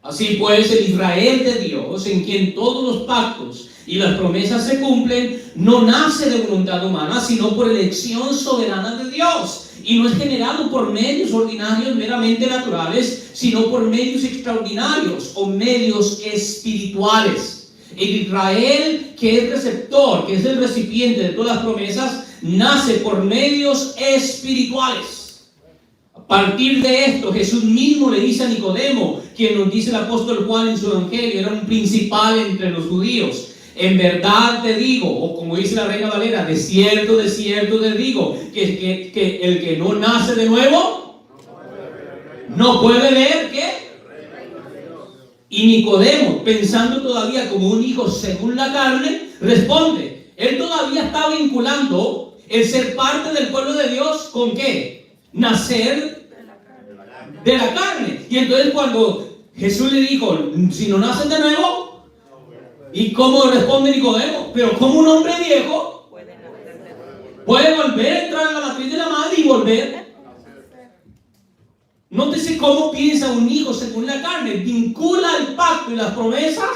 Speaker 1: Así pues, el Israel de Dios, en quien todos los pactos y las promesas se cumplen, no nace de voluntad humana, sino por elección soberana de Dios. Y no es generado por medios ordinarios meramente naturales, sino por medios extraordinarios o medios espirituales. El Israel, que es receptor, que es el recipiente de todas las promesas, nace por medios espirituales. A partir de esto, Jesús mismo le dice a Nicodemo, quien nos dice el apóstol Juan en su evangelio, era un principal entre los judíos: en verdad te digo, o como dice la Reina Valera, de cierto te digo, que el que no nace de nuevo no puede ver ¿qué? Y Nicodemo, pensando todavía como un hijo según la carne, responde. Él todavía está vinculando el ser parte del pueblo de Dios ¿con qué? Nacer de la carne. Y entonces cuando Jesús le dijo, si no nacen de nuevo, ¿y cómo responde Nicodemo? Pero como un hombre viejo Puede volver a entrar a la matriz de la madre y volver. Nótese cómo piensa un hijo según la carne. Vincula el pacto y las promesas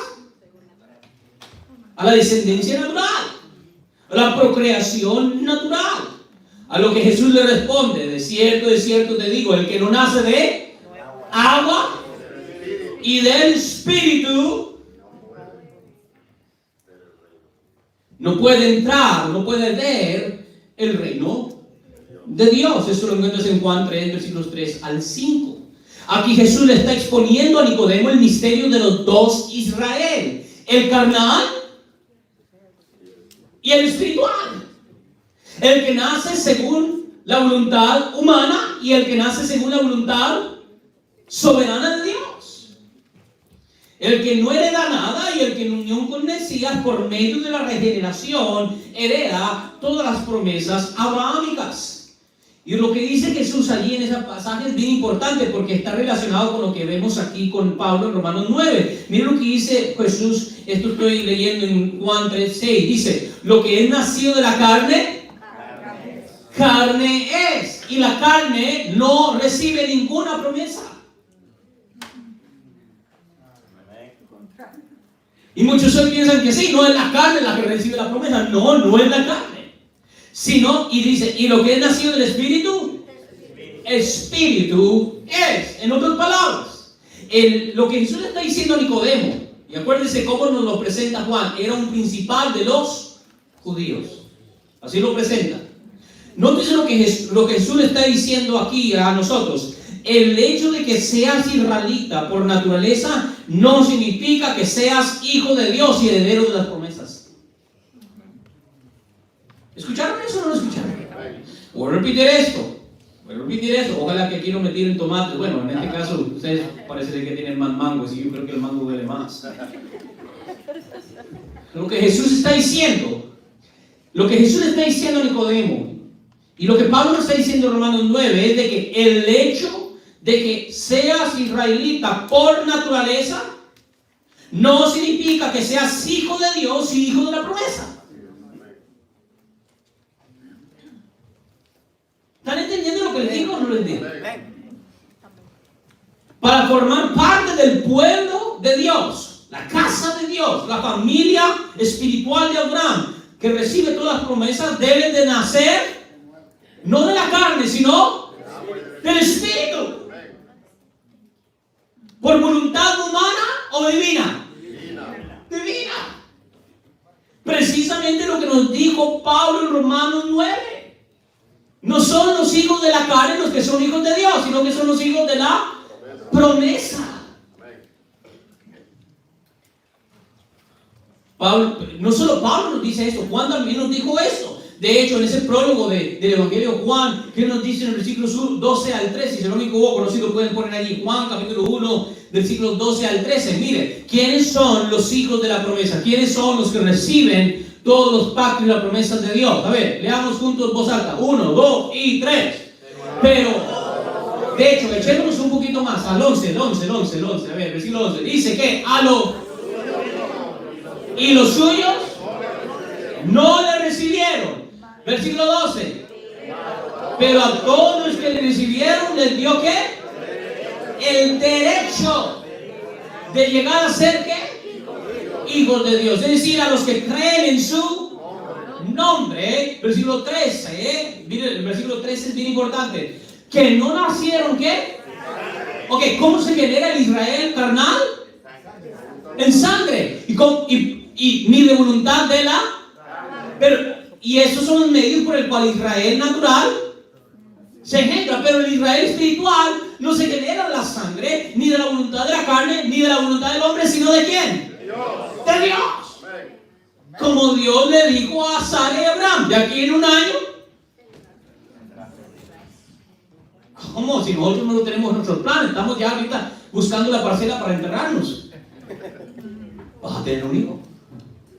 Speaker 1: a la descendencia natural, a la procreación natural. A lo que Jesús le responde: de cierto te digo, el que no nace de agua y del Espíritu no puede entrar, no puede ver el reino de Dios. Eso lo encuentras en Juan 3, versículos 3 al 5. Aquí Jesús le está exponiendo a Nicodemo el misterio de los dos Israel: el carnal y el espiritual. El que nace según la voluntad humana y el que nace según la voluntad soberana de Dios. El que no hereda nada y el que en unión con Mesías por medio de la regeneración hereda todas las promesas abrahámicas. Y lo que dice Jesús allí en ese pasaje es bien importante porque está relacionado con lo que vemos aquí con Pablo en Romanos 9. Miren lo que dice Jesús. Esto estoy leyendo en Juan 3:6. Dice: lo que es nacido de la carne, carne es. Y la carne no recibe ninguna promesa. Y muchos hoy piensan que sí, no es la carne la que recibe la promesa. No, no es la carne. Sino, y dice, y lo que es nacido del Espíritu, Espíritu es. En otras palabras, lo que Jesús le está diciendo a Nicodemo, y acuérdense cómo nos lo presenta Juan, era un principal de los judíos. Así lo presenta. Nótese lo que Jesús le está diciendo aquí a nosotros. El hecho de que seas israelita por naturaleza no significa que seas hijo de Dios y heredero de las promesas. ¿Escucharon eso o no lo escucharon? Voy a repetir esto. Ojalá que aquí no me tiren tomates. Bueno, en este caso ustedes parece que tienen más mangos y yo creo que el mango duele más. Lo que Jesús está diciendo a Nicodemo y lo que Pablo nos está diciendo en Romanos 9 es de que el hecho de que seas israelita por naturaleza no significa que seas hijo de Dios y hijo de la promesa. ¿Están entendiendo lo que les digo o no les digo? Para formar parte del pueblo de Dios, la casa de Dios, la familia espiritual de Abraham, que recibe todas las promesas, deben de nacer no de la carne, sino del Espíritu. ¿Por voluntad humana o divina? Divina. Precisamente lo que nos dijo Pablo en Romanos 9. No son los hijos de la carne los que son hijos de Dios, sino que son los hijos de la promesa. No solo Pablo nos dice esto, Juan también nos dijo esto. De hecho, en ese prólogo del Evangelio de Juan, que nos dice en el versículo 12 al 13, si no me equivoco, no sé si lo pueden poner allí, Juan capítulo 1, versículos 12 al 13. Mire, ¿quiénes son los hijos de la promesa? ¿Quiénes son los que reciben todos los pactos y las promesas de Dios? A ver, leamos juntos voz alta. 1, 2 y 3. Pero, de hecho, echémonos un poquito más, al 11. A ver, versículo 11. Dice que y los suyos no le recibieron. Versículo 12. Pero a todos los que le recibieron les dio ¿qué? El derecho de llegar a ser ¿qué? Hijos de Dios. Es decir, a los que creen en su nombre. Versículo 13. Miren, el versículo 13 es bien importante. Que no nacieron ¿qué? Ok, ¿cómo se genera el Israel carnal? En sangre. Y ni de voluntad de la... y esos son los medios por el cual Israel natural se engendra, pero el Israel espiritual no se genera de la sangre, ni de la voluntad de la carne, ni de la voluntad del hombre, sino ¿de quién? De Dios. Como Dios le dijo a Sara y Abraham, de aquí en un año. ¿Cómo? Si nosotros no lo tenemos en nuestros planes, estamos ya ahorita buscando la parcela para enterrarnos. Vas a tener un hijo.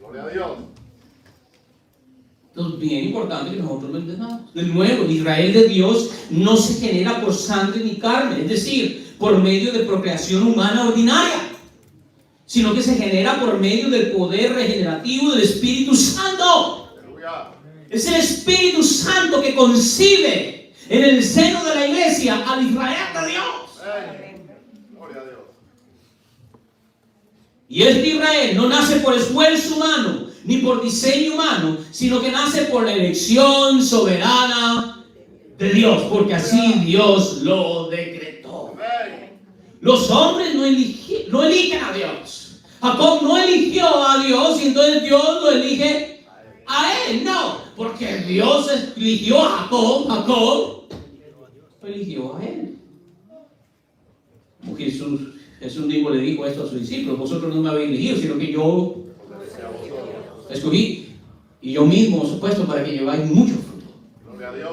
Speaker 1: Gloria a Dios. Entonces, bien importante que nosotros lo entendamos. De nuevo, el Israel de Dios no se genera por sangre ni carne, es decir, por medio de procreación humana ordinaria, sino que se genera por medio del poder regenerativo del Espíritu Santo. Es el Espíritu Santo que concibe en el seno de la iglesia al Israel de Dios.
Speaker 3: Gloria a Dios.
Speaker 1: Y este Israel no nace por esfuerzo humano, ni por diseño humano, sino que nace por la elección soberana de Dios, porque así Dios lo decretó. Los hombres no eligen a Dios. Jacob no eligió a Dios y entonces Dios lo elige a él. No, porque Dios eligió a Jacob, Jacob lo eligió a él. Como Jesús mismo le dijo esto a sus discípulos: vosotros no me habéis elegido, sino que yo escogí, y yo mismo os he puesto para que lleváis mucho fruto.
Speaker 3: Gloria a Dios.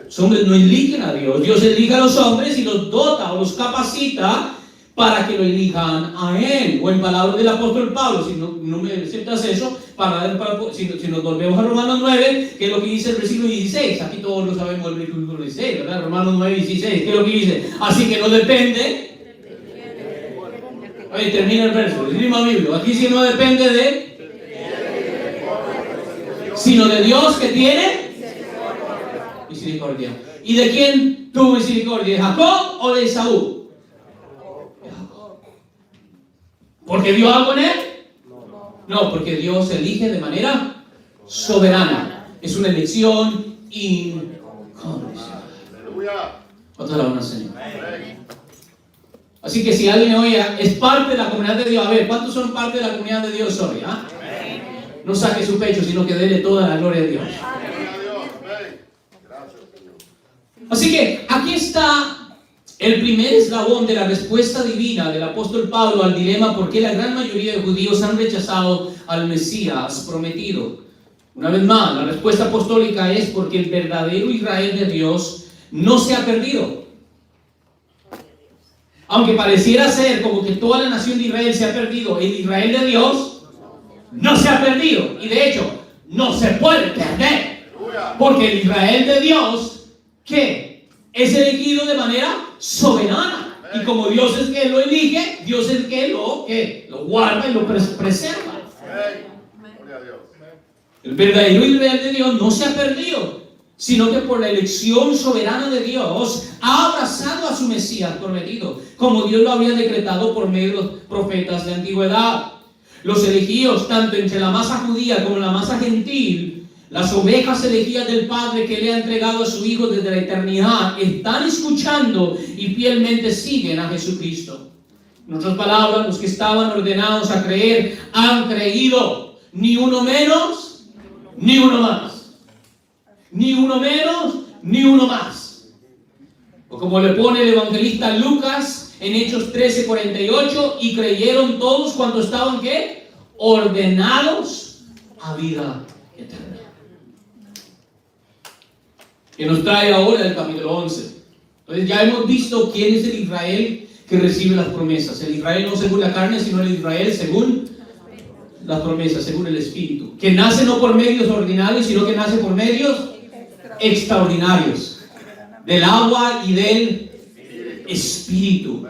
Speaker 1: Los hombres no eligen a Dios. Dios elige a los hombres y los dota o los capacita para que lo elijan a Él. O en palabras del apóstol Pablo, si no me aceptas eso, si nos volvemos a Romanos 9, que es lo que dice el versículo 16. Aquí todos lo sabemos el versículo 16, ¿verdad? Romanos 9, 16, ¿qué es lo que dice? Así que no depende. Oye, termina el verso, el mismo Biblia. Aquí sí no depende de, sino de Dios que tiene misericordia. ¿Y de quién tuvo misericordia? ¿De Jacob o de Esaú? De Jacob. ¿Porque vio algo en él? No, porque Dios elige de manera soberana. Es una elección incondicional. ¿Cuántos alaban al Señor? Así que si alguien hoy es parte de la comunidad de Dios, a ver, ¿cuántos son parte de la comunidad de Dios hoy? No saque su pecho, sino que dele toda la gloria a Dios. Así que aquí está el primer eslabón de la respuesta divina del apóstol Pablo al dilema por qué la gran mayoría de judíos han rechazado al Mesías prometido. Una vez más, la respuesta apostólica es porque el verdadero Israel de Dios no se ha perdido. Aunque pareciera ser como que toda la nación de Israel se ha perdido, el Israel de Dios no se ha perdido. Y de hecho, no se puede perder. Porque el Israel de Dios, ¿qué? Es elegido de manera soberana. Y como Dios es el que lo elige, Dios es el que lo guarda y lo preserva. El verdadero Israel de Dios no se ha perdido, sino que por la elección soberana de Dios ha abrazado a su Mesías prometido, como Dios lo había decretado por medio de los profetas de antigüedad. Los elegidos, tanto entre la masa judía como la masa gentil, las ovejas elegidas del Padre que le ha entregado a su Hijo desde la eternidad, están escuchando y fielmente siguen a Jesucristo. En otras palabras, los que estaban ordenados a creer han creído, ni uno menos, ni uno más. Ni uno menos, ni uno más. O como le pone el evangelista Lucas en Hechos 13:48, y creyeron todos cuantos estaban, ¿qué? Ordenados a vida eterna. Que nos trae ahora el capítulo 11. Entonces ya hemos visto quién es el Israel que recibe las promesas. El Israel no según la carne, sino el Israel según las promesas, según el Espíritu. Que nace no por medios ordinarios, sino que nace por medios extraordinarios, del agua y del Espíritu,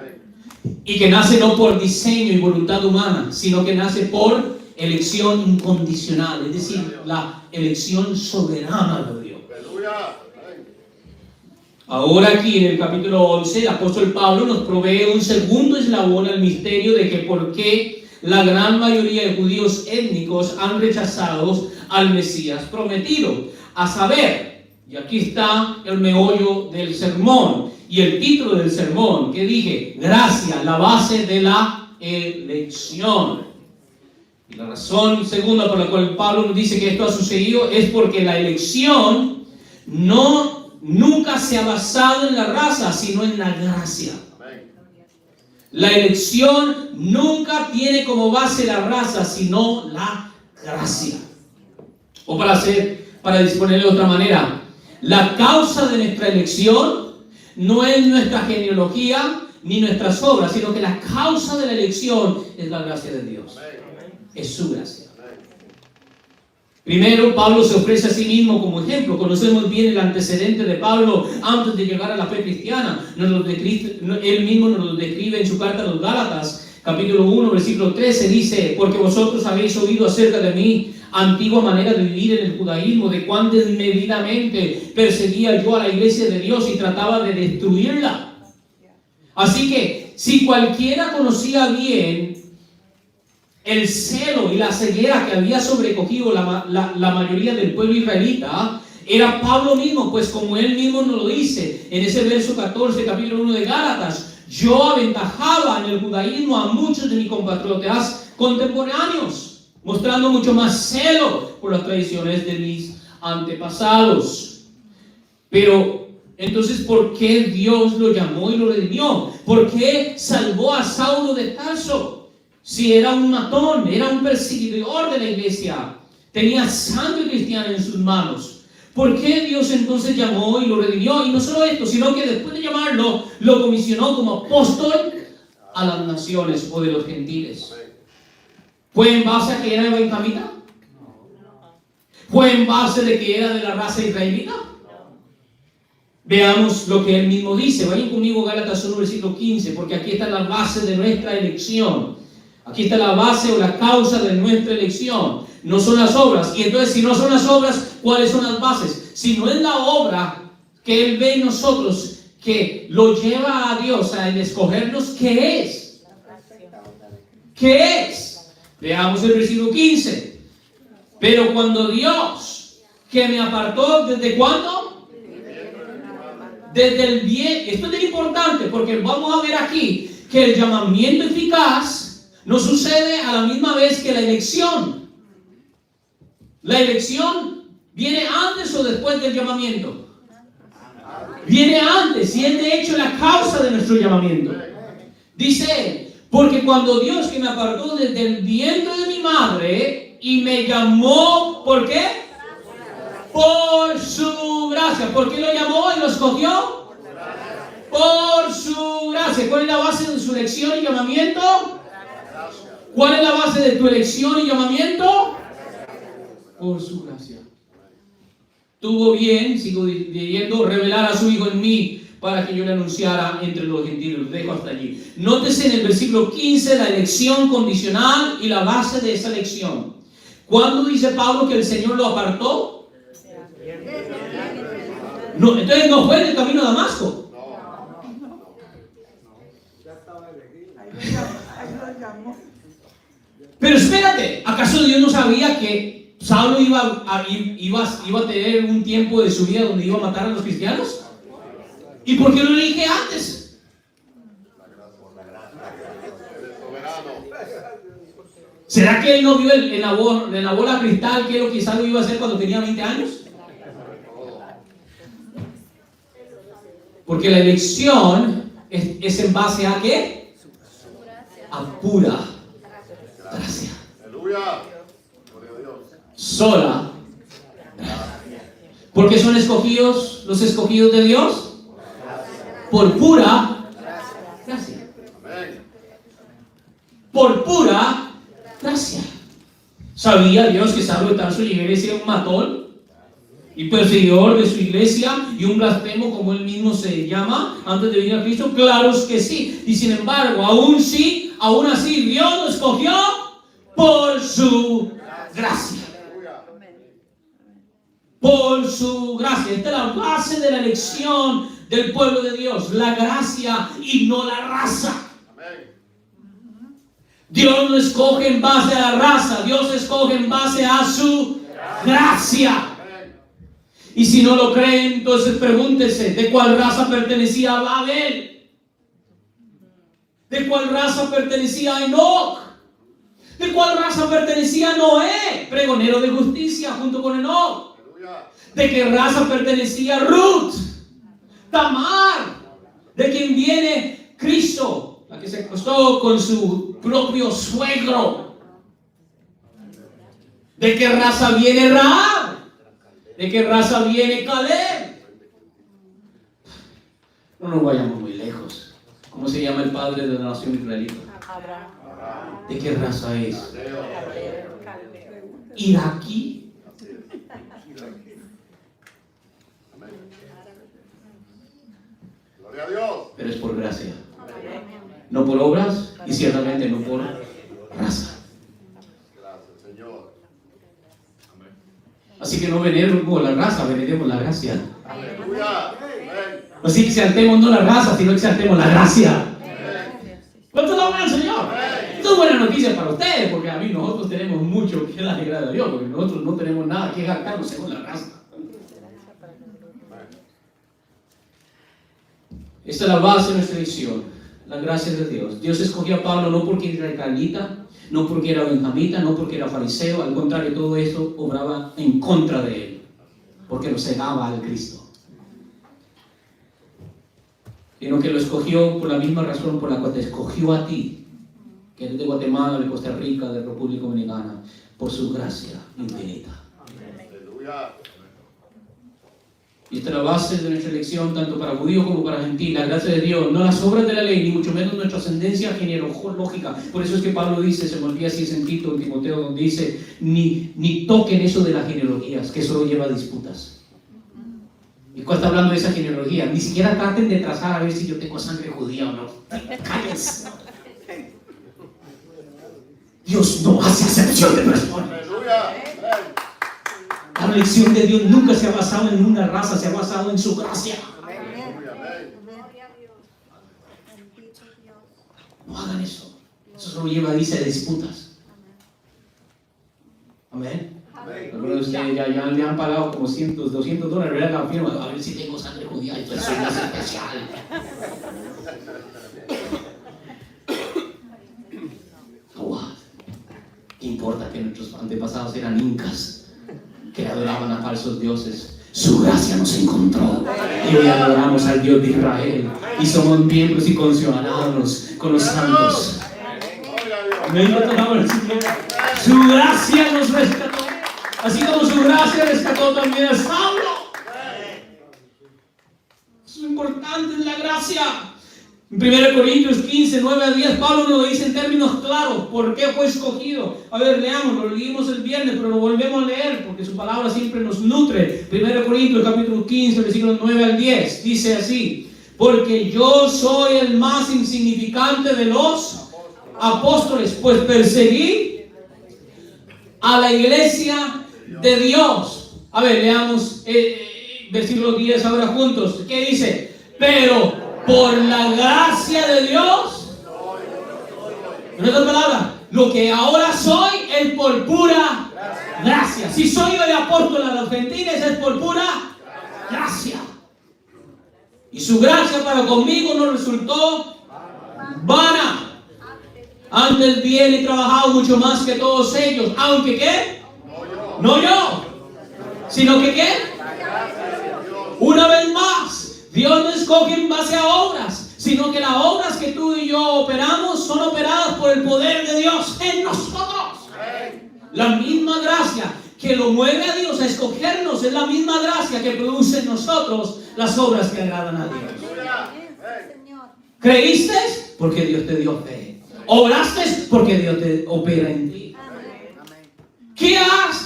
Speaker 1: y que nace no por diseño y voluntad humana, sino que nace por elección incondicional, es decir, la elección soberana de Dios. Ahora aquí en el capítulo 11 el apóstol Pablo nos provee un segundo eslabón al misterio de que por qué la gran mayoría de judíos étnicos han rechazado al Mesías prometido, a saber. Y aquí está el meollo del sermón y el título del sermón, que dije, gracia, la base de la elección. Y la razón segunda por la cual Pablo nos dice que esto ha sucedido es porque la elección nunca se ha basado en la raza, sino en la gracia. La elección nunca tiene como base la raza, sino la gracia. O para disponerlo de otra manera, la causa de nuestra elección no es nuestra genealogía ni nuestras obras, sino que la causa de la elección es la gracia de Dios. Es su gracia. Primero, Pablo se ofrece a sí mismo como ejemplo. Conocemos bien el antecedente de Pablo antes de llegar a la fe cristiana. Él mismo nos lo describe en su carta a los Gálatas, capítulo 1, versículo 13 dice: porque vosotros habéis oído acerca de mí antigua manera de vivir en el judaísmo, de cuán desmedidamente perseguía yo a la iglesia de Dios y trataba de destruirla. Así que si cualquiera conocía bien el celo y la ceguera que había sobrecogido la mayoría del pueblo israelita, era Pablo mismo, pues como él mismo nos lo dice en ese verso 14, capítulo 1 de Gálatas: yo aventajaba en el judaísmo a muchos de mis compatriotas contemporáneos, mostrando mucho más celo por las tradiciones de mis antepasados. Pero entonces, ¿por qué Dios lo llamó y lo redimió? ¿Por qué salvó a Saulo de Tarso? Si era un matón, era un perseguidor de la iglesia, tenía sangre cristiana en sus manos. ¿Por qué Dios entonces llamó y lo redimió? Y no solo esto, sino que después de llamarlo, lo comisionó como apóstol a las naciones o de los gentiles. ¿Fue en base a que era benjamita? ¿Fue en base de que era de la raza israelita? Veamos lo que él mismo dice. Vayan conmigo a Gálatas 1, versículo 15, porque aquí está la base de nuestra elección. Aquí está la base o la causa de nuestra elección. No son las obras. Y entonces, si no son las obras, ¿cuáles son las bases? Si no es la obra que Él ve en nosotros, que lo lleva a Dios a escogernos, ¿qué es? ¿Qué es? Veamos el versículo 15. Pero cuando Dios, que me apartó, ¿desde cuándo? Desde el bien. Esto es muy importante, porque vamos a ver aquí que el llamamiento eficaz no sucede a la misma vez que la elección. La elección viene antes o después del llamamiento. Viene antes, y es de hecho la causa de nuestro llamamiento. Dice: porque cuando Dios, que me apartó desde el vientre de mi madre y me llamó, ¿por qué? Por su gracia. ¿Por qué lo llamó y lo escogió? Por su gracia. ¿Cuál es la base de su elección y llamamiento? ¿Cuál es la base de tu elección y llamamiento? Por su gracia. Tuvo bien, sigo leyendo, revelar a su Hijo en mí para que yo le anunciara entre los gentiles. Lo dejo hasta allí. Nótese en el versículo 15 la elección condicional y la base de esa elección. ¿Cuándo dice Pablo que el Señor lo apartó? No, entonces no fue en el camino a Damasco. Pero espérate, ¿acaso Dios no sabía que Saulo iba a tener un tiempo de su vida donde iba a matar a los cristianos? ¿Y por qué lo elige antes? ¿Será que él no vio en la bola cristal que lo que Saulo iba a hacer cuando tenía 20 años? Porque la elección es en base a ¿qué? A pura gracia.
Speaker 3: Aleluya.
Speaker 1: Sola. ¿Por qué son escogidos los escogidos de Dios? Por pura gracia. Por pura gracia. ¿Sabía Dios que Saulo de Tarso llegó a ser un matón y perseguidor de su iglesia y un blasfemo, como él mismo se llama, antes de venir a Cristo? Claro que sí. Y sin embargo, aún así, Dios lo escogió por su gracia. Por su gracia. Esta es la base de la elección del pueblo de Dios. La gracia y no la raza. Dios no escoge en base a la raza. Dios escoge en base a su gracia. Y si no lo creen, entonces pregúntese: ¿de cuál raza pertenecía Abel? ¿De cuál raza pertenecía Enoc? ¿De cuál raza pertenecía Noé, pregonero de justicia, junto con Enoc? ¿De qué raza pertenecía Ruth? Tamar, de quien viene Cristo, la que se acostó con su propio suegro. ¿De qué raza viene Rahab? ¿De qué raza viene Caleb? No nos vayamos muy lejos. ¿Cómo se llama el padre de la nación israelita? ¿De qué raza es? ¿Iraquí?
Speaker 3: Gloria a Dios.
Speaker 1: Pero es por gracia, no por obras, y ciertamente no por raza.
Speaker 3: Gracias, Señor.
Speaker 1: Así que no veneremos la raza, veneremos la gracia.
Speaker 3: Aleluya. Amén.
Speaker 1: Así que exaltemos no la raza, sino exaltemos la gracia. ¿Cuánto la al Señor? Esto es buena noticia para ustedes, porque a mí nosotros tenemos mucho que alegrar a Dios, porque nosotros no tenemos nada que jactarnos según la raza. Esta es la base de nuestra elección, la gracia de Dios. Dios escogió a Pablo no porque era israelita, no porque era benjamita, no porque era fariseo, al contrario, todo esto obraba en contra de él, porque lo cegaba al Cristo. Sino que lo escogió por la misma razón por la cual te escogió a ti, que eres de Guatemala, de Costa Rica, de República Dominicana, por su gracia infinita.
Speaker 3: Aleluya.
Speaker 1: Y esta es la base de nuestra elección, tanto para judíos como para gentiles, la gracia de Dios, no las obras de la ley, ni mucho menos nuestra ascendencia genealógica. Por eso es que Pablo dice, se me olvida así en Tito, en Timoteo, donde dice, ni toquen eso de las genealogías, que solo lleva a disputas. ¿Y cuál está hablando de esa genealogía? Ni siquiera traten de trazar a ver si yo tengo sangre judía o no. ¡Cállense! Dios no hace excepción de personas.
Speaker 3: Aleluya.
Speaker 1: La elección de Dios nunca se ha basado en una raza, se ha basado en su gracia. No hagan eso. Eso solo lleva, dice, a disputas. Amén. Algunos de ustedes ya le han pagado como $100, $200, ¿verdad? La firma, a ver si tengo sangre judía, entonces soy más especial. What? ¿Qué importa que nuestros antepasados eran incas, que adoraban a falsos dioses? Su gracia nos encontró y hoy adoramos al Dios de Israel y somos miembros y concionados con los santos. Amén. Su gracia nos rescató, así como su gracia rescató también a Saulo. Eso es importante, es la gracia. En 1 Corintios 15, 9 a 10, Pablo nos lo dice en términos claros. ¿Por qué fue escogido? A ver, leamos, lo leímos el viernes, pero lo volvemos a leer porque su palabra siempre nos nutre. 1 Corintios capítulo 15, versículos 9 al 10, dice así: porque yo soy el más insignificante de los apóstoles, pues perseguí a la iglesia de Dios. A ver, leamos versículo 10 ahora juntos. ¿Qué dice? Pero por la gracia de Dios, en otras palabras, lo que ahora soy es por pura gracia. Si soy el apóstol a los gentiles es por pura gracia. Y su gracia para conmigo no resultó vana. Antes bien he trabajado mucho más que todos ellos. Aunque ¿qué? No yo, sino que ¿qué? Una vez más, Dios no escoge en base a obras, sino que las obras que tú y yo operamos son operadas por el poder de Dios en nosotros. La misma gracia que lo mueve a Dios a escogernos es la misma gracia que produce en nosotros las obras que agradan a Dios. ¿Creíste? Porque Dios te dio fe. ¿Obraste? Porque Dios te opera en ti. ¿Qué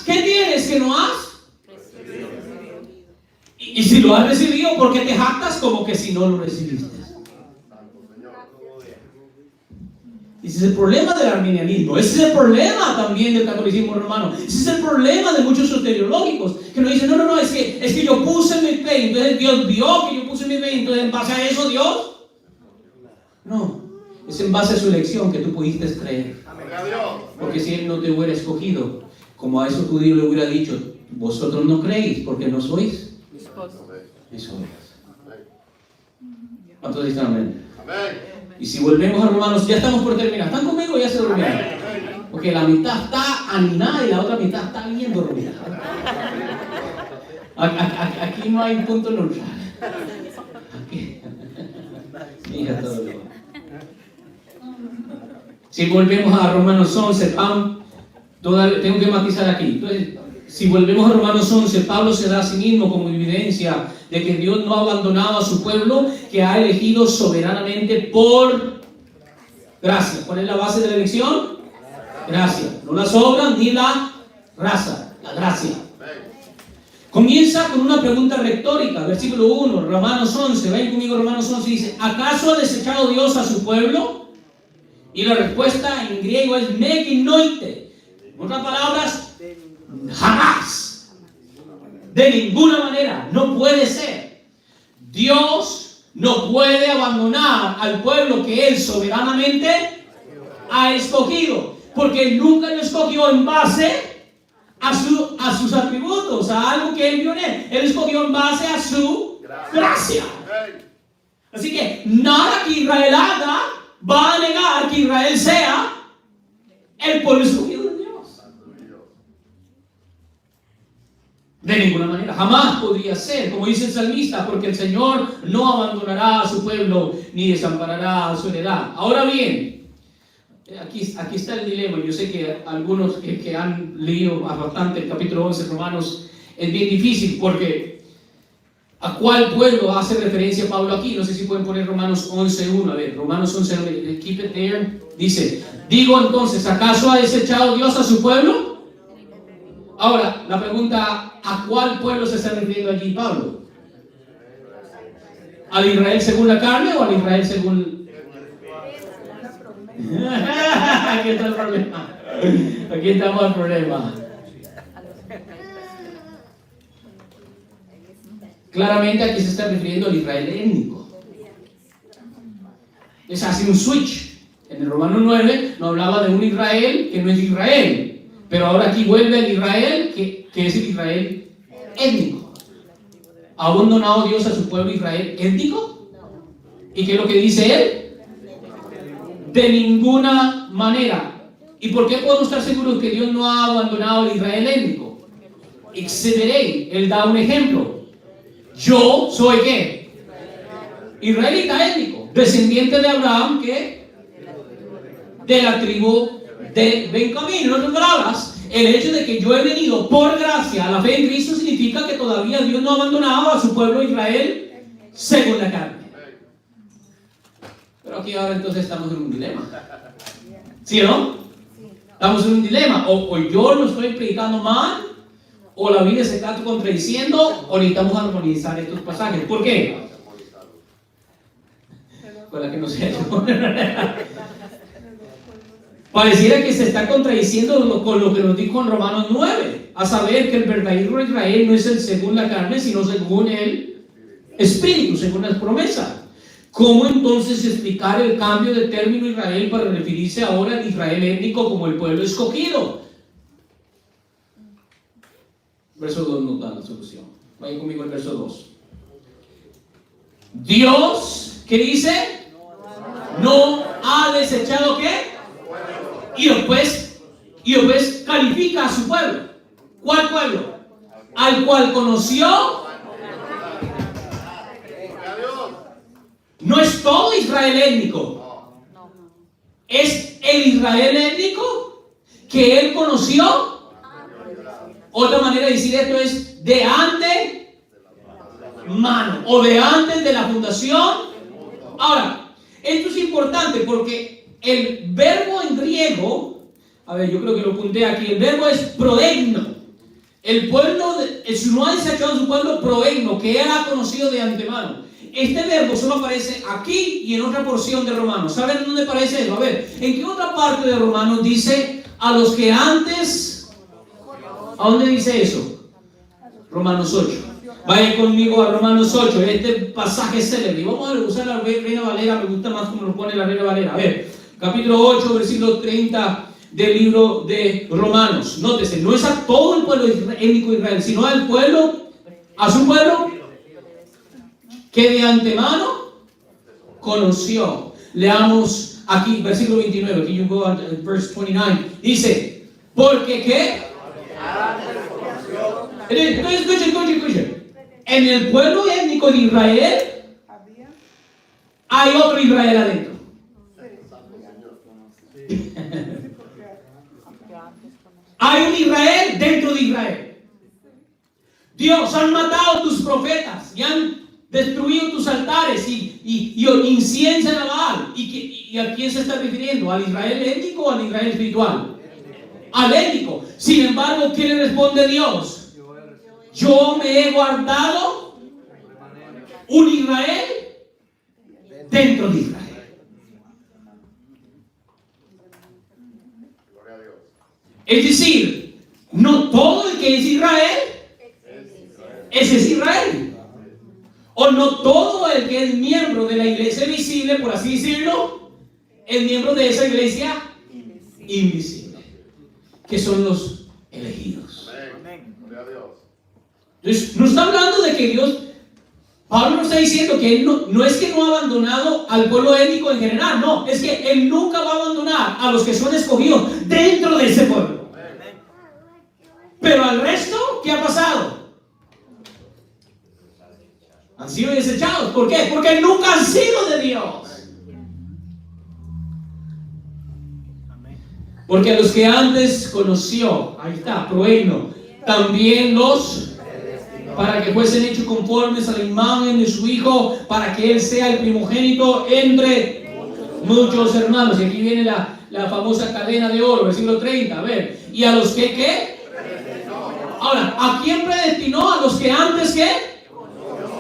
Speaker 1: tienes que no has? Y si lo has recibido, ¿por qué te jactas como que si no lo recibiste? Ese es el problema del arminianismo. Ese es el problema también del catolicismo romano. Ese es el problema de muchos soteriológicos que nos dicen, no, es que yo puse mi fe, entonces Dios vio que yo puse mi fe, entonces en base a eso Dios. No, es en base a su elección que tú pudiste creer. Porque si Él no te hubiera escogido, como a esos judíos le hubiera dicho, vosotros no creéis porque no sois mis obras. ¿Cuántos dicen amén? Y si volvemos a Romanos, ya estamos por terminar. ¿Están conmigo o ya se durmieron? Porque la mitad está animada y la otra mitad está bien dormida. Aquí no hay punto neutral. Aquí. Mira todo lo. Si volvemos a Romanos 11, tengo que matizar aquí. Entonces, si volvemos a Romanos 11, Pablo se da a sí mismo como evidencia de que Dios no ha abandonado a su pueblo, que ha elegido soberanamente por gracia. ¿Cuál es la base de la elección? Gracia. No las obras ni la raza, la gracia. Comienza con una pregunta retórica, versículo 1, Romanos 11. Ven conmigo, Romanos 11 dice: ¿acaso ha desechado Dios a su pueblo? Y la respuesta en griego es meginoite. En otras palabras, jamás. De ninguna manera. No puede ser. Dios no puede abandonar al pueblo que Él soberanamente ha escogido. Porque Él nunca lo escogió en base a sus atributos, a algo que Él vio en Él. Él escogió en base a su gracia. Así que nada que Israel haga va a negar que Israel sea el pueblo escogido de Dios. De ninguna manera, jamás podría ser, como dice el salmista, porque el Señor no abandonará a su pueblo ni desamparará a su heredad. Ahora bien, aquí está el dilema. Yo sé que algunos que han leído bastante el capítulo 11 de Romanos es bien difícil, porque ¿a cuál pueblo hace referencia Pablo aquí? No sé si pueden poner Romanos 11:1. A ver, Romanos 11:1, keep it there. Dice, digo entonces, ¿acaso ha desechado Dios a su pueblo? Ahora, la pregunta, ¿a cuál pueblo se está refiriendo allí Pablo? ¿Al Israel según la carne o al Israel según... Aquí está el problema. Aquí estamos el problema. Claramente aquí se está refiriendo al Israel étnico. Es hace un switch. En el Romano 9 no hablaba de un Israel que no es Israel. Pero ahora aquí vuelve el Israel que es el Israel étnico. ¿Ha abandonado Dios a su pueblo Israel étnico? ¿Y qué es lo que dice él? De ninguna manera. ¿Y por qué podemos estar seguros que Dios no ha abandonado al Israel étnico? Excederé. Él da un ejemplo. Yo soy ¿qué? Israelita étnico, descendiente de Abraham, ¿qué? De la tribu de Benjamín. En otras palabras, el hecho de que yo he venido por gracia a la fe en Cristo significa que todavía Dios no ha abandonado a su pueblo Israel según la carne. Pero aquí ahora entonces estamos en un dilema. ¿Sí o no? Estamos en un dilema. O yo lo estoy predicando mal, o la Biblia se está contradiciendo, o necesitamos armonizar estos pasajes. ¿Por qué? Con la que no sé. Pareciera que se está contradiciendo con lo que nos dijo en Romanos 9, a saber que el verdadero Israel no es el según la carne, sino según el Espíritu, según las promesas. ¿Cómo entonces explicar el cambio de término Israel para referirse ahora al Israel étnico como el pueblo escogido? Verso 2 nos da la solución. Vayan conmigo al verso 2. Dios, ¿qué dice? No ha desechado ¿qué? Y después califica a su pueblo. ¿Cuál pueblo? Al cual conoció. No es todo Israel étnico. Es el Israel étnico que él conoció. Otra manera de decir esto es de antemano o de antes de la fundación. Ahora, esto es importante porque el verbo en griego, a ver, yo creo que lo apunté aquí, el verbo es proegno. El pueblo, no ha desechado su pueblo proegno, que él ha conocido de antemano. Este verbo solo aparece aquí y en otra porción de Romanos. ¿Saben dónde aparece eso? A ver, ¿en qué otra parte de Romanos dice a los que antes? ¿A dónde dice eso? Romanos 8. Vayan conmigo a Romanos 8, este pasaje es célebre. Y vamos a usar la Reina Valera, me gusta más como lo pone la Reina Valera. A ver, capítulo 8, versículo 30 del libro de Romanos. Nótese, no es a todo el pueblo étnico de Israel, sino al pueblo, a su pueblo, que de antemano conoció. Leamos aquí, versículo 29, aquí you go at verse 29. Dice, porque ¿qué? Escuchen. En el pueblo étnico de Israel hay otro Israel adentro. Hay un Israel dentro de Israel. Dios, han matado tus profetas y han destruido tus altares y inciensan a Baal. ¿Y a quién se está refiriendo? ¿Al Israel étnico o al Israel espiritual? Al étnico. Sin embargo, ¿qué le responde Dios? Yo me he guardado un Israel dentro de Israel. Es decir, no todo el que es Israel, ese es Israel. O no todo el que es miembro de la iglesia visible, por así decirlo, es miembro de esa iglesia invisible, que son los elegidos.
Speaker 3: Amén. Gloria a Dios.
Speaker 1: Entonces, no está hablando de que Dios, Pablo no está diciendo que él no es que no ha abandonado al pueblo étnico en general, no, es que él nunca va a abandonar a los que son escogidos dentro de ese pueblo. Pero al resto, ¿qué ha pasado? Han sido desechados. ¿Por qué? Porque nunca han sido de Dios. Porque a los que antes conoció, ahí está, proeino, también los, para que fuesen hechos conformes a la imagen de su Hijo, para que Él sea el primogénito entre muchos hermanos. Y aquí viene la famosa cadena de oro, versículo 30, a ver. ¿Y a los que qué? Ahora, ¿a quién predestinó? A los que antes ¿qué?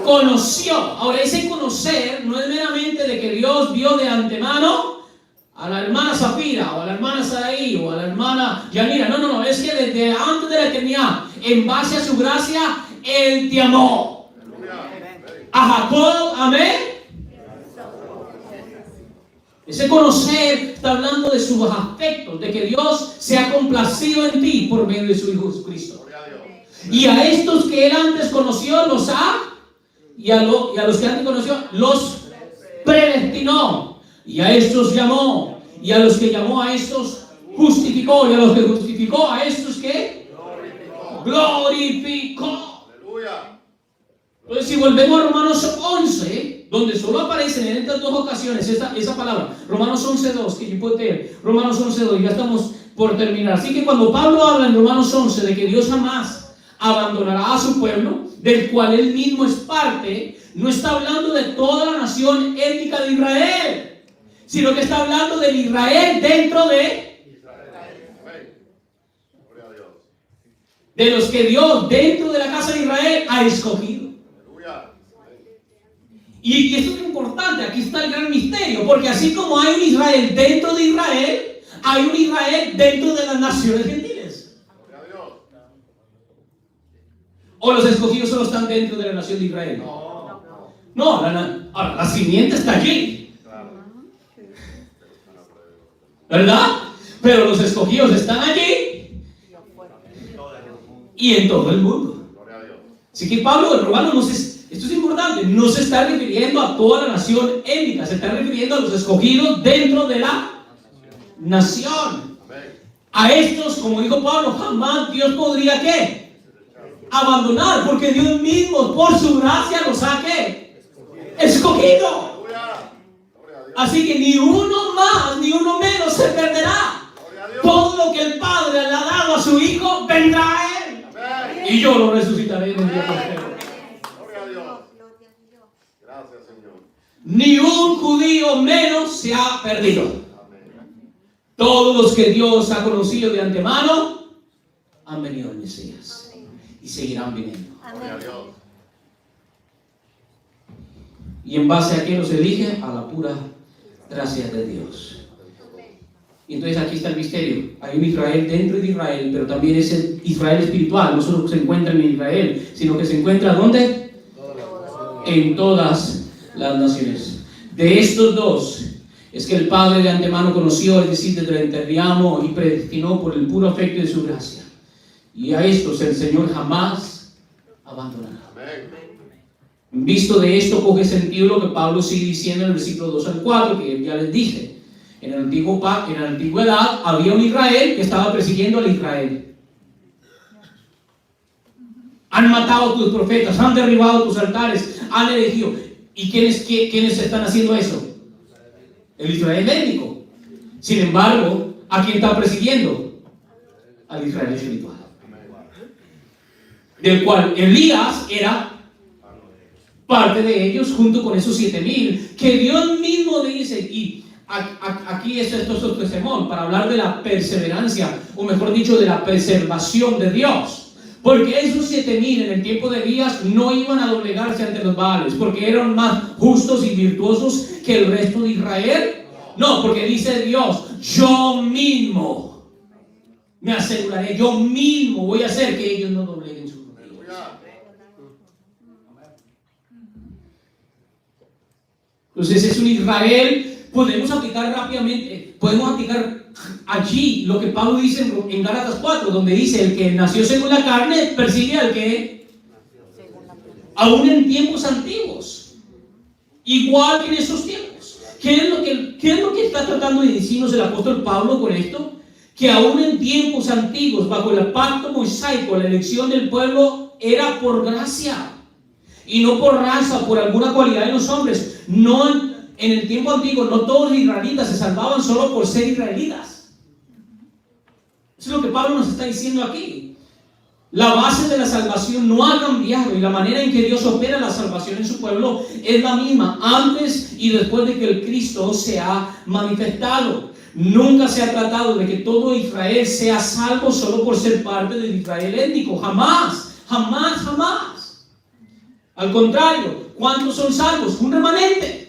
Speaker 1: Conoció. Ahora, ese conocer no es meramente de que Dios vio de antemano a la hermana Zafira, o a la hermana Saraí, o a la hermana Yanira. No, es que desde antes de la eternidad, en base a su gracia, Él te amó. A Jacob, amén. Ese conocer está hablando de sus aspectos, de que Dios se ha complacido en ti por medio de su Hijo Jesucristo. Y a estos que Él antes conoció, los ha, y a los que antes conoció, los predestinó. Y a estos llamó, y a los que llamó a estos justificó, y a los que justificó a estos que glorificó.
Speaker 3: Aleluya.
Speaker 1: Entonces, si volvemos a Romanos 11, donde solo aparecen en estas dos ocasiones esa palabra, Romanos 11:2, que yo puedo tener, Romanos 11:2, ya estamos por terminar. Así que cuando Pablo habla en Romanos 11 de que Dios jamás abandonará a su pueblo, del cual él mismo es parte, no está hablando de toda la nación étnica de Israel, sino que está hablando del Israel dentro de los que Dios dentro de la casa de Israel ha escogido. Y esto es importante, aquí está el gran misterio, porque así como hay un Israel dentro de Israel, hay un Israel dentro de las naciones gentiles. ¿O los escogidos solo están dentro de la nación de Israel? No, la simiente está allí, ¿verdad? Pero los escogidos están allí y en todo el mundo. Así que Pablo, el romano, esto es importante, no se está refiriendo a toda la nación étnica, se está refiriendo a los escogidos dentro de la nación. A estos, como dijo Pablo, jamás Dios podría ¿qué? Abandonar, porque Dios mismo por su gracia los ha ¿qué? Escogido. Así que ni uno más ni uno menos se perderá. Todo lo que el Padre le ha dado a su Hijo vendrá a Él, y yo lo resucitaré en el día posterior. Ni un judío menos se ha perdido. Todos los que Dios ha conocido de antemano han venido al Mesías y seguirán viniendo. ¿Y en base a qué los elige? A la pura gracia de Dios. Y entonces aquí está el misterio. Hay un Israel dentro de Israel, pero también es el Israel espiritual. No solo se encuentra en Israel, sino que se encuentra ¿dónde? En todas las naciones. De estos dos es que el Padre de antemano conoció, es decir, desde la eternidad amó y predestinó por el puro afecto de su gracia. Y a estos el Señor jamás abandonará. Visto de esto, coge sentido lo que Pablo sigue diciendo en el versículo 2 al 4, que ya les dije. En la antigüedad había un Israel que estaba persiguiendo al Israel. Han matado a tus profetas, han derribado tus altares, han elegido. ¿Y quiénes están haciendo eso? El Israel étnico. Sin embargo, ¿a quién está persiguiendo? Al Israel espiritual. Del cual Elías era parte de ellos, junto con esos 7,000, que Dios mismo dice, y aquí esto es sermón, para hablar de la perseverancia, o mejor dicho, de la preservación de Dios. Porque esos 7,000 en el tiempo de Elías no iban a doblegarse ante los Baales, porque eran más justos y virtuosos que el resto de Israel. No, porque dice Dios, yo mismo me aseguraré, yo mismo voy a hacer que ellos no dobleguen sus rodillas. Entonces es un Israel, podemos aplicar rápidamente, podemos aplicar allí lo que Pablo dice en Gálatas 4, donde dice, el que nació según la carne persigue al que aún en tiempos antiguos, igual que en esos tiempos. ¿Qué es lo que está tratando de decirnos el apóstol Pablo con esto? Que aún en tiempos antiguos, bajo el pacto mosaico, la elección del pueblo era por gracia y no por raza, por alguna cualidad de los hombres. No, en el tiempo antiguo no todos los israelitas se salvaban solo por ser israelitas. Eso es lo que Pablo nos está diciendo aquí. La base de la salvación no ha cambiado y la manera en que Dios opera la salvación en su pueblo es la misma antes y después de que el Cristo se ha manifestado. Nunca se ha tratado de que todo Israel sea salvo solo por ser parte del Israel étnico. Jamás, jamás, jamás. Al contrario, ¿cuántos son salvos? Un remanente.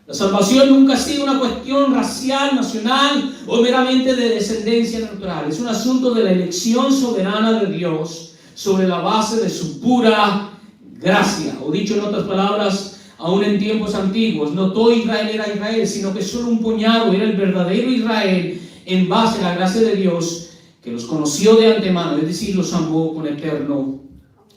Speaker 1: La salvación nunca ha sido una cuestión racial, nacional o meramente de descendencia natural. Es un asunto de la elección soberana de Dios sobre la base de su pura gracia. O dicho en otras palabras, aún en tiempos antiguos, no todo Israel era Israel, sino que solo un puñado era el verdadero Israel en base a la gracia de Dios, que los conoció de antemano, es decir, los amó con eterno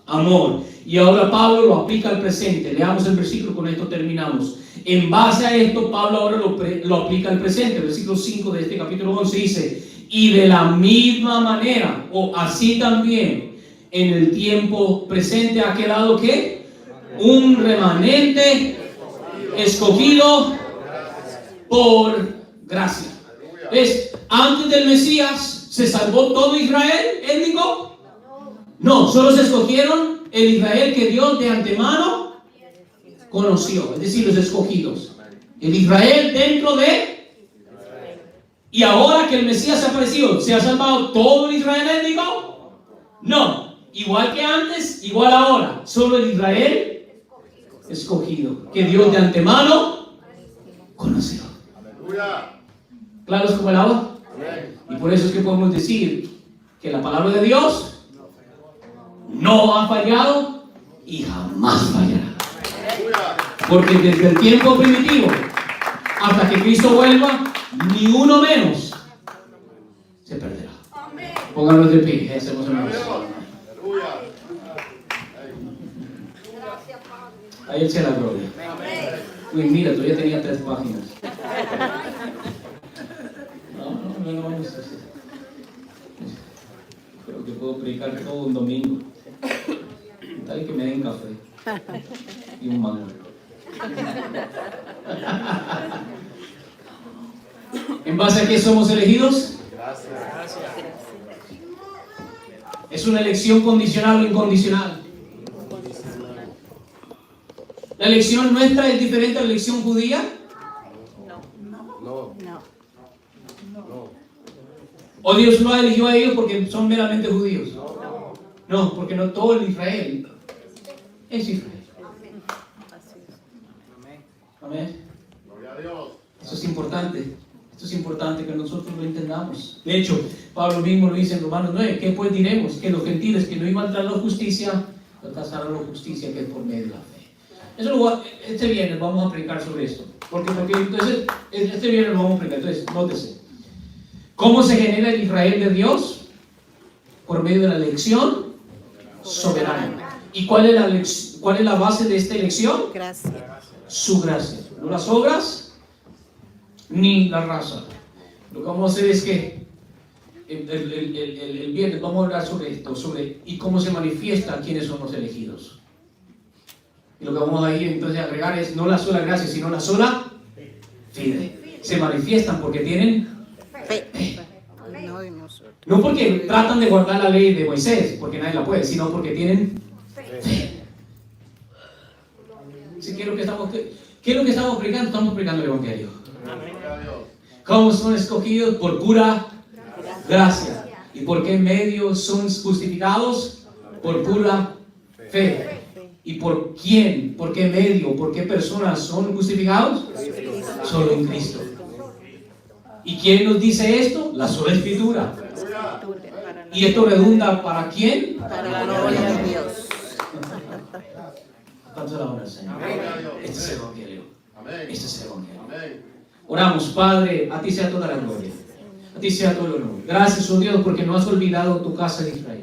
Speaker 1: amor. Y ahora Pablo lo aplica al presente. Leamos el versículo, con esto terminamos. En base a esto, Pablo ahora lo aplica al presente. El versículo 5 de este capítulo 11 dice, y de la misma manera, o así también, en el tiempo presente ha quedado ¿qué? Un remanente escogido por gracia. ¿Ves? Antes del Mesías, ¿se salvó todo Israel étnico? No, solo se escogieron el Israel que Dios de antemano conoció, es decir, los escogidos. El Israel dentro de... Y ahora que el Mesías ha aparecido, ¿se ha salvado todo el Israel étnico? No. Igual que antes, igual ahora. Solo el Israel escogido, que Dios de antemano conoció. ¿Claro es como el agua? Y por eso es que podemos decir que la palabra de Dios no ha fallado y jamás fallará. Porque desde el tiempo primitivo hasta que Cristo vuelva, ni uno menos se perderá. Pónganos de pie, hacemos una oración. A Él sea la gloria. Uy, mira, tú ya tenías 3 páginas. No vamos a hacer. Creo que puedo predicar todo un domingo. Tal que me den café y un mango. ¿En base a qué somos elegidos? ¿Es una elección condicional o incondicional? ¿La elección nuestra es diferente a la elección judía? No. ¿O Dios no eligió a ellos porque son meramente judíos? No, porque no todo el Israel es Israel. Amén. Eso es importante. Esto es importante que nosotros lo entendamos. De hecho, Pablo mismo lo dice en Romanos 9. ¿Qué pues diremos? Que los gentiles que no iban a entrar a la justicia, alcanzarán la justicia que es por medio de la fe. Eso este viernes vamos a predicar sobre esto. Porque entonces, este viernes lo vamos a predicar. Entonces, nótese. ¿Cómo se genera el Israel de Dios? Por medio de la elección soberana. ¿Y cuál es la base de esta elección?
Speaker 2: Gracias.
Speaker 1: Su gracia. No las obras ni la raza. Lo que vamos a hacer es que el viernes vamos a hablar sobre esto, y cómo se manifiesta quiénes son los elegidos. Y lo que vamos a ir entonces a agregar es no la sola gracia, sino la sola fide. Se manifiestan porque tienen fe. No porque tratan de guardar la ley de Moisés, porque nadie la puede, sino porque tienen fe. ¿Sí? ¿Qué es lo que estamos predicando? Estamos predicando el Evangelio. ¿Cómo son escogidos? Por pura gracia. ¿Y por qué medio son justificados? Por pura fe. ¿Y por quién? ¿Por qué medio? ¿Por qué personas son justificados? Solo en Cristo. ¿Y quién nos dice esto? La sola Escritura.
Speaker 3: Aleluya.
Speaker 1: ¿Y esto redunda para quién?
Speaker 4: Para la gloria de Dios.
Speaker 1: ¿Cuánto la honra, Señor?
Speaker 3: Gloria a Dios.
Speaker 1: Este es el Evangelio.
Speaker 3: Amén.
Speaker 1: Este es el Evangelio.
Speaker 3: Amén.
Speaker 1: Oramos, Padre, a ti sea toda la gloria. A ti sea todo el honor. Gracias, oh Dios, porque no has olvidado tu casa de Israel.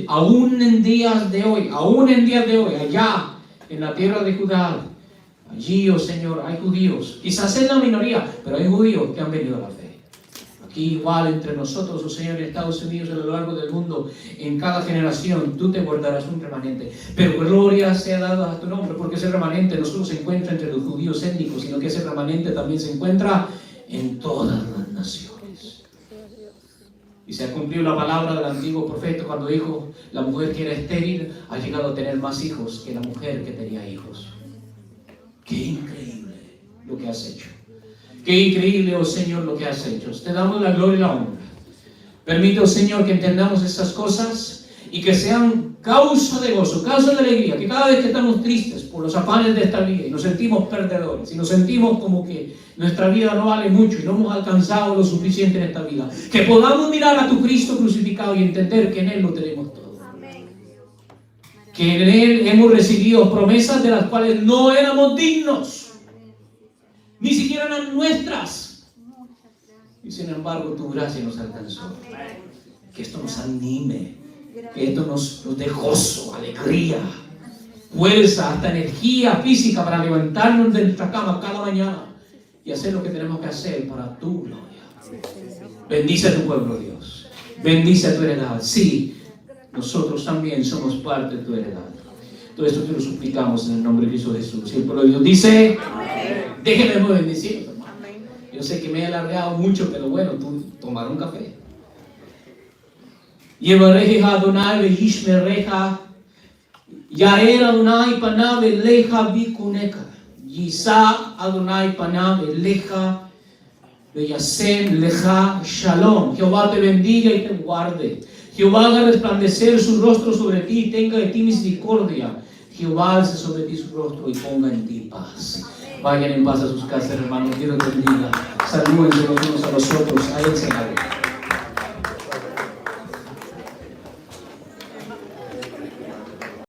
Speaker 1: Aún en días de hoy, allá en la tierra de Judá, allí, oh Señor, hay judíos. Quizás es la minoría, pero hay judíos que han venido a la fe. Aquí igual entre nosotros, oh Señor, en Estados Unidos, a lo largo del mundo, en cada generación, tú te guardarás un remanente. Pero gloria sea dada a tu nombre, porque ese remanente no solo se encuentra entre los judíos étnicos, sino que ese remanente también se encuentra en todas las naciones. Y se ha cumplido la palabra del antiguo profeta cuando dijo, la mujer que era estéril ha llegado a tener más hijos que la mujer que tenía hijos. ¡Qué increíble lo que has hecho! ¡Qué increíble, oh Señor, lo que has hecho! Te damos la gloria y la honra. Permite, oh Señor, que entendamos estas cosas y que sean causa de gozo, causa de alegría, que cada vez que estamos tristes por los afanes de esta vida y nos sentimos perdedores y nos sentimos como que nuestra vida no vale mucho y no hemos alcanzado lo suficiente en esta vida, que podamos mirar a tu Cristo crucificado y entender que en Él lo tenemos todo. Que en Él hemos recibido promesas de las cuales no éramos dignos, ni siquiera eran nuestras, y sin embargo tu gracia nos alcanzó. Que esto nos anime, que esto nos dé gozo, alegría, fuerza, hasta energía física para levantarnos de nuestra cama cada mañana y hacer lo que tenemos que hacer para tu gloria. Bendice a tu pueblo, Dios. Bendice a tu heredad. Sí, nosotros también somos parte de tu heredad. Todo esto te lo suplicamos en el nombre de Cristo Jesús. Y el pueblo de Dios dice, déjenme bendecir, hermano. Yo sé que me he alargado mucho, pero bueno, tú tomar un café. Yevareja Adonai veishmereja, Yaer Adonai panav eleja vikuneka, Yisa Adonai panav eleja, Veyasem leja shalom. Jehová te bendiga y te guarde. Jehová haga resplandecer su rostro sobre ti y tenga de ti misericordia. Jehová alce sobre ti su rostro y ponga en ti paz. Vayan en paz a sus casas, hermanos. Dios los bendiga. Salúdense los unos a los otros. Ahí el Señor.